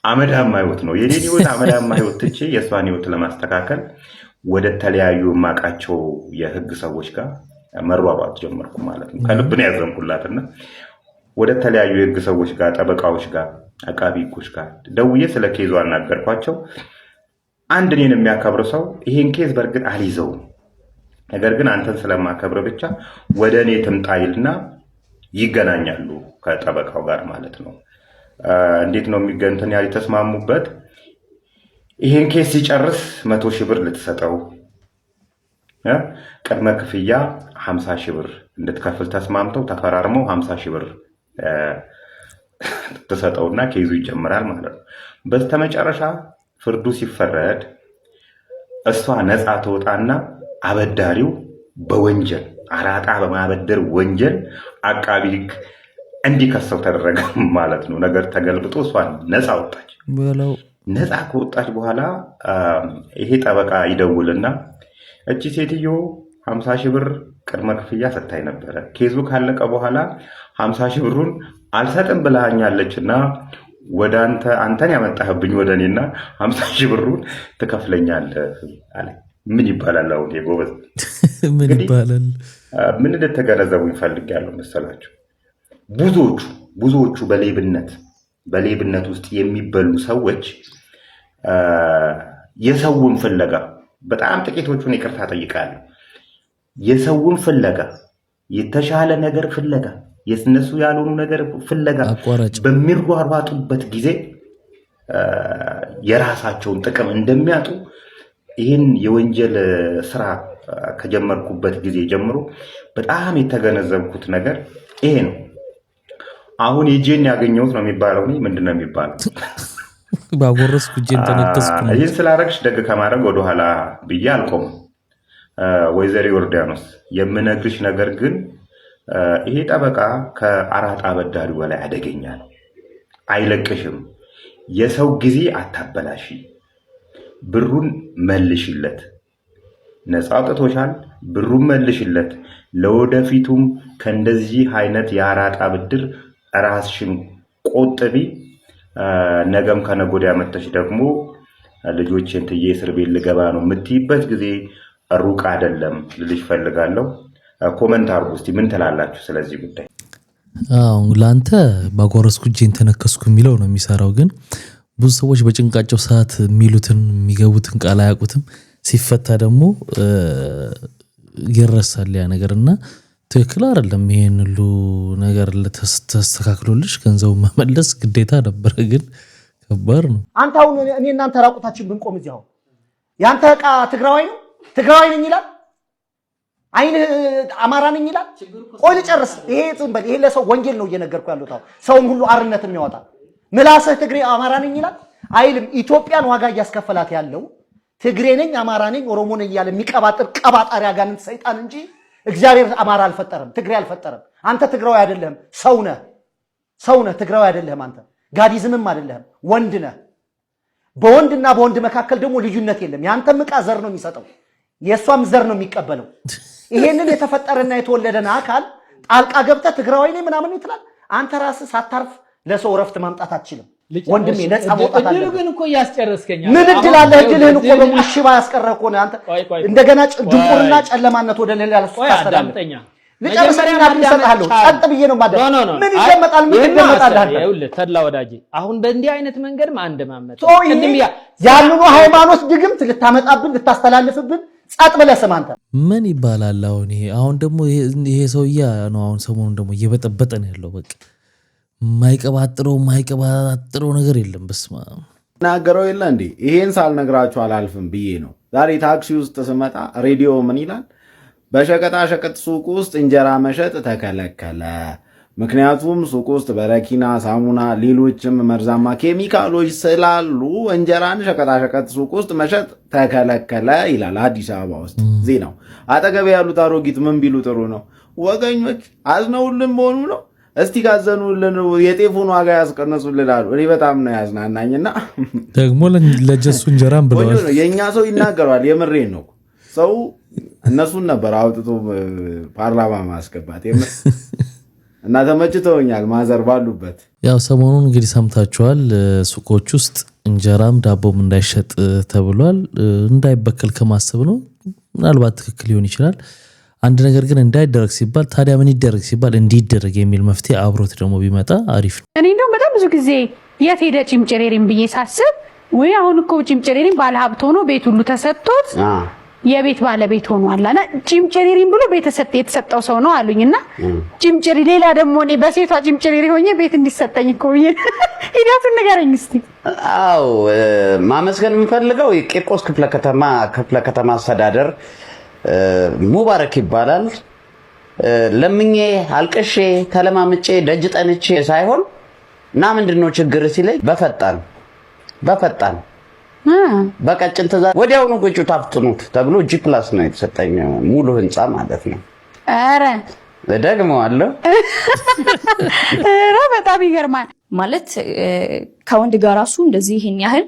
S5: አመዳማ ህይወት ነው። የኔ ህይወት አመዳማ ህይወት ትቼ የሷን ህይወት ለማስተካከል ወደ ተለያዩ ማቃቸው የህግ ሰዎች ጋር መሯሯጥ ጀመርኩ ማለት ነው። ከልብ ነው ያዘንኩላትና ወደ ተለያዩ የህግ ሰዎች ጋር፣ ጠበቃዎች ጋር፣ አቃቢ ህጎች ጋር ደውዬ ስለ ኬዙ አናገርኳቸው። አንድ እኔን የሚያከብር ሰው ይሄን ኬዝ በእርግጥ አልይዘውም፣ ነገር ግን አንተን ስለማከብር ብቻ ወደ እኔ ትምጣ ይልና ይገናኛሉ ከጠበቃው ጋር ማለት ነው። እንዴት ነው የሚገንተን ያል ተስማሙበት። ይሄን ኬስ ሲጨርስ 100 ሺህ ብር ልትሰጠው፣ ቅድመ ክፍያ 50 ሺህ ብር እንድትከፍል ተስማምተው ተፈራርመው 50 ሺህ ብር ተሰጠውና ኬዙ ይጀምራል ማለት ነው። በስተመጨረሻ ፍርዱ ሲፈረድ እሷ ነፃ ተወጣና አበዳሪው በወንጀል አራጣ በማበደር ወንጀል አቃቢ ህግ እንዲከሰው ተደረገ ማለት ነው። ነገር ተገልብጦ እሷ ነፃ ወጣች። ነፃ ከወጣች በኋላ ይሄ ጠበቃ ይደውልና እቺ ሴትዮ 50 ሺህ ብር ቅድመ ክፍያ ሰጥታኝ ነበረ፣ ኬዙ ካለቀ በኋላ 50 ሺህ ብሩን አልሰጥም ብላኛለችና ወደ አንተን ያመጣህብኝ ወደ እኔና 50 ሺህ ብሩን ትከፍለኛለህ አለ። ምን ይባላል አሁን የጎበዝ
S3: ምን ይባላል?
S5: ምን እንደተገነዘቡ ይፈልጋሉ መሰላችሁ? ብዙዎቹ በሌብነት ውስጥ የሚበሉ ሰዎች የሰውን ፍለጋ፣ በጣም ጥቂቶቹን ይቅርታ ጠይቃለሁ፣ የሰውን ፍለጋ፣ የተሻለ ነገር ፍለጋ፣ የነሱ ያልሆኑ ነገር ፍለጋ በሚሯሯጡበት ጊዜ የራሳቸውን ጥቅም እንደሚያጡ ይህን የወንጀል ስራ ከጀመርኩበት ጊዜ ጀምሮ በጣም የተገነዘብኩት ነገር ይሄ ነው። አሁን የጄን ያገኘሁት ነው የሚባለው። ምንድን ነው የሚባለው?
S3: ባጎረስኩ ጄን ተነከስኩ።
S5: ይህን ስላደረግሽ ደግ ከማድረግ ወደኋላ ብዬ አልቆምም። ወይዘሮ ዮርዳኖስ የምነግርሽ ነገር ግን ይሄ ጠበቃ ከአራጣ አበዳሪው በላይ አደገኛ ነው። አይለቅሽም። የሰው ጊዜ አታበላሽ። ብሩን መልሽለት። ነፃ አውጥቶሻል፣ ብሩን መልሽለት። ለወደፊቱም ከእንደዚህ አይነት የአራጣ ብድር ራስሽን ቆጥቢ። ነገም ከነገ ወዲያ መተሽ ደግሞ ልጆችን ትዬ እስር ቤት ልገባ ነው የምትይበት ጊዜ ሩቅ አይደለም ልልሽ ፈልጋለሁ። ኮመንት አድርጉ እስቲ ምን ትላላችሁ ስለዚህ ጉዳይ?
S3: ለአንተ ባጎረስኩ እጄን ተነከስኩ የሚለው ነው የሚሰራው። ግን ብዙ ሰዎች በጭንቃቸው ሰዓት የሚሉትን የሚገቡትን ቃል አያውቁትም። ሲፈታ ደግሞ ይረሳል ያ ነገርና ትክክል አይደለም። ይሄን ሁሉ ነገር ተስተካክሎልሽ ገንዘቡ መመለስ ግዴታ ነበረ፣ ግን ከባድ ነው።
S7: አንተ አሁን እኔ እናንተ ራቁታችን ብንቆም እዚያው ያንተ ዕቃ ትግራዋይ ነው ትግራዋይ ነኝ ይላል፣ አይን አማራ ነኝ ይላል። ቆይ ልጨርስ። ይሄ ጽንበል ይሄ ለሰው ወንጀል ነው እየነገርኩ ያለሁት። ሰውን ሁሉ አርነት የሚያወጣ ምላስህ ትግሬ አማራ ነኝ ይላል አይልም። ኢትዮጵያን ዋጋ እያስከፈላት ያለው ትግሬ ነኝ አማራ ነኝ ኦሮሞ ነኝ እያለ የሚቀባጥር ቀባጣሪ አጋንንት ሰይጣን እንጂ እግዚአብሔር አማራ አልፈጠረም፣ ትግሬ አልፈጠረም። አንተ ትግራዊ አይደለህም፣ ሰው ነህ። ትግራዊ አይደለህም አንተ፣ ጋዲዝምም አይደለህም፣ ወንድ ነህ። በወንድና በወንድ መካከል ደግሞ ልዩነት የለም። ያንተም ዕቃ ዘር ነው የሚሰጠው፣ የሷም ዘር ነው የሚቀበለው። ይሄንን የተፈጠረና የተወለደን አካል ጣልቃ ገብተህ ትግራዋይ ነኝ ምናምን ይትላል። አንተ ራስህ ሳታርፍ ለሰው ረፍት ማምጣት አትችልም ወንድሜ። ነፃ መውጣት አለ።
S11: ግን እኮ ያስጨረስከኛል።
S7: ምን እድል አለ? እድልህን እኮ በሙሉ ሽባ ያስቀረህ እኮ ነው አንተ። እንደገና ድንቁርና ጨለማነት ወደ ሌላ ለሱ ታስተላልፈኛ ለጨረሰኛ ብሰጣለሁ። ጸጥ ብዬ ነው ማለት ምን ይጀመጣል? ምን ይጀመጣል?
S11: ይኸውልህ ተድላ ወዳጄ፣ አሁን በእንዲህ አይነት መንገድ ማንደማመጥ
S7: ቅድም ያንኑ ሃይማኖት ድግምት ልታመጣብን ልታስተላልፍብን ጸጥ ብለህ ስማ አንተ።
S3: ምን ይባላል አሁን ይሄ? አሁን ደግሞ ይሄ ሰውዬ ነው አሁን ሰሞኑን ደግሞ እየበጠበጠ ነው ያለው። በቃ ማይቀባጥረው ነገር የለም። በስማ
S13: ናገረው የለ እንዴ? ይሄን ሳልነግራችሁ አላልፍም ብዬ ነው። ዛሬ ታክሲ ውስጥ ስመጣ ሬዲዮ ምን ይላል? በሸቀጣ ሸቀጥ ሱቅ ውስጥ እንጀራ መሸጥ ተከለከለ። ምክንያቱም ሱቅ ውስጥ በረኪና፣ ሳሙና፣ ሌሎችም መርዛማ ኬሚካሎች ስላሉ እንጀራን ሸቀጣ ሸቀጥ ሱቅ ውስጥ መሸጥ ተከለከለ ይላል አዲስ አበባ ውስጥ ዜናው። አጠገብ ያሉት አሮጊት ምን ቢሉ ጥሩ ነው? ወገኞች አዝነውልን መሆኑ ነው። እስቲ ካዘኑልን የጤፉን ዋጋ ያስቀነሱልን አሉ። እኔ በጣም ነው ያዝናናኝና
S3: ደግሞ ለጀሱ እንጀራም ብለዋል።
S13: የእኛ ሰው ይናገራል። የምሬን ነው። ሰው እነሱን ነበር አውጥቶ ፓርላማ ማስገባት እና ተመችተውኛል ማዘር ባሉበት።
S3: ያው ሰሞኑን እንግዲህ ሰምታችኋል። ሱቆች ውስጥ እንጀራም ዳቦም እንዳይሸጥ ተብሏል። እንዳይበከል ከማሰብ ነው። ምናልባት ትክክል ሊሆን ይችላል። አንድ ነገር ግን እንዳይደረግ ሲባል ታዲያ ምን ይደረግ ሲባል እንዲደረግ የሚል መፍትሄ አብሮት ደግሞ ቢመጣ አሪፍ ነው።
S21: እኔ እንደውም በጣም ብዙ ጊዜ የት ሄደ ጭምጭሬሪም ብዬ ሳስብ ወይ አሁን እኮ ጭምጭሬሪም ባለሀብት ሆኖ ቤት ሁሉ ተሰጥቶት የቤት ባለቤት ሆኗልና ጭምጭሬሪም ብሎ ቤት የተሰጠው ሰው ነው አሉኝና ጭምጭሪ ሌላ ደግሞ እኔ በሴቷ ጭምጭሬሪ ሆኜ ቤት እንዲሰጠኝ እኮ ብዬ ሂደቱን ንገረኝ እስቲ።
S14: አዎ ማመስገን የምፈልገው የቂርቆስ ክፍለ ከተማ አስተዳደር ሙባረክ ይባላል። ለምኜ አልቅሼ ተለማምጬ ደጅ ጠንቼ ሳይሆን እና ምንድነው ችግር ሲለኝ በፈጣን በቀጭን ትእዛዝ ወዲያውኑ ቁጭ ታፍጥኑት ተብሎ G+ ነው የተሰጠኝ ሙሉ ህንጻ ማለት ነው።
S21: አረ
S14: ደግሞ አለው
S21: በጣም ይገርማል።
S24: ማለት ከወንድ ጋር ራሱ እንደዚህ ይሄን ያህል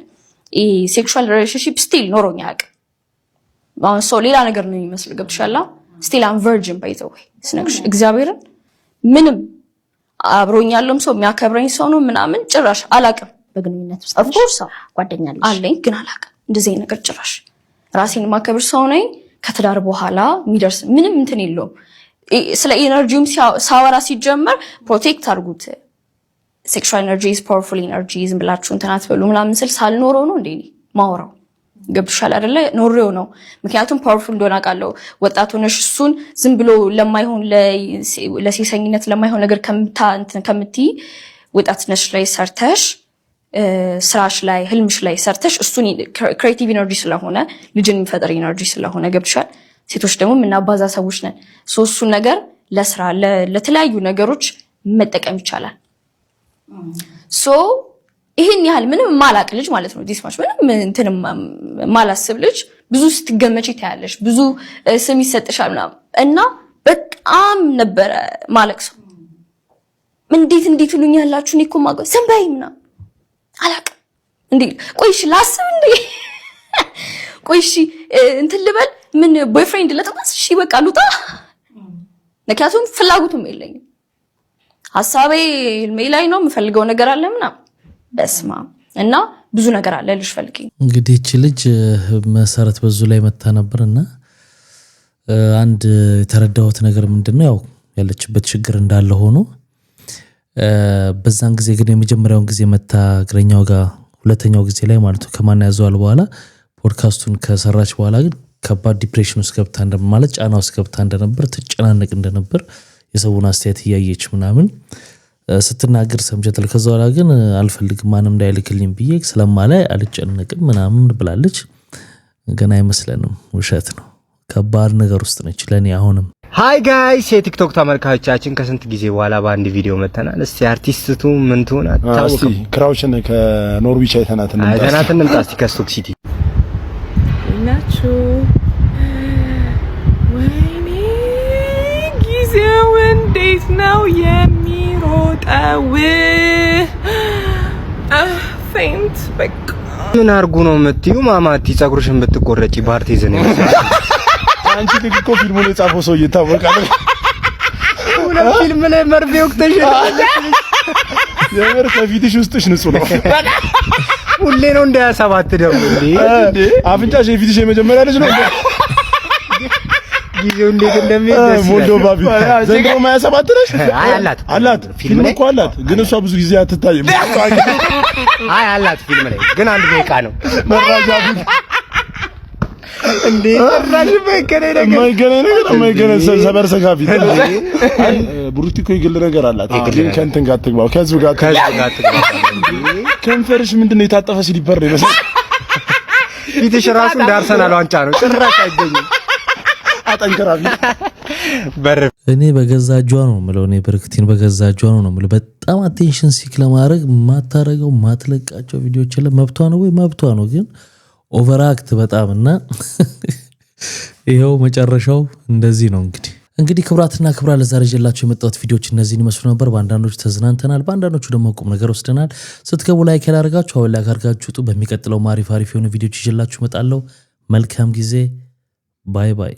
S24: ሴክሹዋል ሪሌሽንሺፕ ስቲል ኖሮኝ አያውቅም። አሁን ሰው ሌላ ነገር ነው የሚመስል ገብቶሻል። ስቲል አም ቨርጂን ባይ ዘ ዌይ ስነግርሽ እግዚአብሔርን ምንም አብሮኝ ያለውም ሰው የሚያከብረኝ ሰው ነው ምናምን ጭራሽ አላውቅም። በግንኙነት ውስጥ ኦፍ ኮርስ ጓደኛ አለኝ ግን አላውቅም እንደዚህ ነገር ጭራሽ። ራሴን ማከብር ሰው ነኝ። ከትዳር በኋላ የሚደርስ ምንም እንትን የለውም። ስለ ኢነርጂም ሳወራ ሲጀመር ፕሮቴክት አድርጉት ሴክሹዋል ኤነርጂ ኢዝ ፓወርፉል ኤነርጂ ዝም ብላችሁ እንትን አትበሉ ምናምን ስል ሳልኖረው ነው እንዴ ማወራው። ገብቶሻል አይደለ? ኖሬው ነው። ምክንያቱም ፓወርፉል እንደሆነ አውቃለሁ። ወጣት ሆነሽ እሱን ዝም ብሎ ለማይሆን ለሴሰኝነት ለማይሆን ነገር ከምትይ ወጣት ነሽ ላይ ሰርተሽ ስራሽ ላይ ህልምሽ ላይ ሰርተሽ እሱን ክሬቲቭ ኢነርጂ ስለሆነ ልጅን የሚፈጠር ኢነርጂ ስለሆነ ገብቶሻል። ሴቶች ደግሞ ምናባዛ ሰዎች ነን። እሱን ነገር ለስራ ለተለያዩ ነገሮች መጠቀም ይቻላል። ይሄን ያህል ምንም ማላቅ ልጅ ማለት ነው ዲስማች ምንም እንትን ማላስብ ልጅ ብዙ ስትገመጪ ታያለሽ። ብዙ ስም ይሰጥሻል እና በጣም ነበረ ማለቅሰው። እንዴት ይሉኛላችሁ? እኔ እኮ ማገው ሰንባይና አላቅ እንዴ ቆይሽ ላስብ እንዴ ቆይሽ እንትን ልበል ምን ቦይፍሬንድ ለተባስ እሺ በቃ ሉጣ። ምክንያቱም ፍላጎቱም የለኝም። ሐሳቤ ህልሜ ላይ ነው የምፈልገው ነገር አለ ምናምን በስማ እና ብዙ ነገር አለ ልጅ ፈልጊ።
S3: እንግዲህ እቺ ልጅ መሰረት በዙ ላይ መታ ነበርና አንድ የተረዳሁት ነገር ምንድነው ያው ያለችበት ችግር እንዳለ ሆኖ በዛን ጊዜ ግን የመጀመሪያውን ጊዜ መታ እግረኛው ጋር ሁለተኛው ጊዜ ላይ ማለት ነው ከማን ያዘዋል በኋላ ፖድካስቱን ከሰራች በኋላ ግን ከባድ ዲፕሬሽን ውስጥ ገብታ ማለት ጫና ውስጥ ገብታ እንደነበር ትጨናነቅ እንደነበር የሰውን አስተያየት እያየች ምናምን ስትናገር ሰምጀተል። ከዛ በኋላ ግን አልፈልግም ማንም እንዳይልክልኝ ብዬ ስለማላይ አልጨነቅም ምናምን ብላለች። ገና አይመስለንም ውሸት ነው። ከባድ ነገር ውስጥ ነች ለኔ አሁንም።
S25: ሃይ ጋይስ የቲክቶክ ተመልካቾቻችን ከስንት ጊዜ በኋላ በአንድ ቪዲዮ መተናል። እስቲ አርቲስቱ ምን ትሆን አታውቅም።
S8: ክራውችን ከኖርዊች አይተናትን
S25: እንምጣ እስቲ ከስቶክ ሲቲ
S10: ናችሁ። ወይኔ ጊዜው እንዴት ነው የሚሮጠው? ፌንት በቃ
S25: ምን አርጉ ነው የምትዩ? ማማቲ ጸጉርሽን ብትቆረጪ ባርቴዝን ይመስላል።
S8: አንቺ እኮ ፊልሙን የጻፈው ሰው ይታወቃል።
S25: ሁለት ፊልም ላይ መርፌ ወቅተሽ
S8: የምር ከፊትሽ ውስጥሽ ንጹህ ነው።
S25: ሁሌ ነው እንደ 27 ደግሞ እንዴ
S8: አፍንጫሽ የፊትሽ የመጀመሪያ ልጅ ነው።
S25: ጊዜው እንዴት እንደሚሄድ
S8: ሞልዶቫ ቢት ዘንድሮ 27 ነሽ?
S25: አላት
S8: ፊልም እኮ አላት፣ ግን እሷ ብዙ ጊዜ አትታይም።
S25: አላት ፊልም ላይ ግን አንድ ደቂቃ ነው
S8: መራጃ ቢት
S25: እንዴ ራሽ
S8: የማይገናኝ ሰበር ሰጋ ፊት። ብሩክቲ እኮ የግል ነገር አላት፣ ግን ከእንትን ጋር አትግባው፣ ከህዝብ ጋር ከንፈርሽ ምንድን ነው የታጠፈ ሲሊፐር ነው ይመስል።
S25: ፊትሽ ራሱ እንደ አርሰናል ዋንጫ ነው፣ ጭራሽ አይገኝም።
S8: አጠንከራፊ
S3: እኔ በገዛ እጇ ነው የምለው። እኔ ብሩክቲን በገዛ እጇ ነው የምለው። በጣም አቴንሽን ሲክ ለማድረግ ማታረገው ማትለቃቸው ቪዲዮዎች የለም። መብቷ ነው ወይ መብቷ ነው፣ ግን ኦቨርአክት በጣም እና ይኸው መጨረሻው እንደዚህ ነው። እንግዲህ ክቡራትና ክቡራን ለዛሬ ይዤላችሁ የመጣሁት ቪዲዮዎች እነዚህን ይመስሉ ነበር። በአንዳንዶቹ ተዝናንተናል፣ በአንዳንዶቹ ደግሞ ቁም ነገር ወስደናል። ስትገቡ ላይክ ያላደርጋችሁ አሁን ላይክ አድርጋችሁ ውጡ። በሚቀጥለው አሪፍ የሆኑ ቪዲዮዎች ይዤላችሁ እመጣለሁ። መልካም ጊዜ። ባይ ባይ።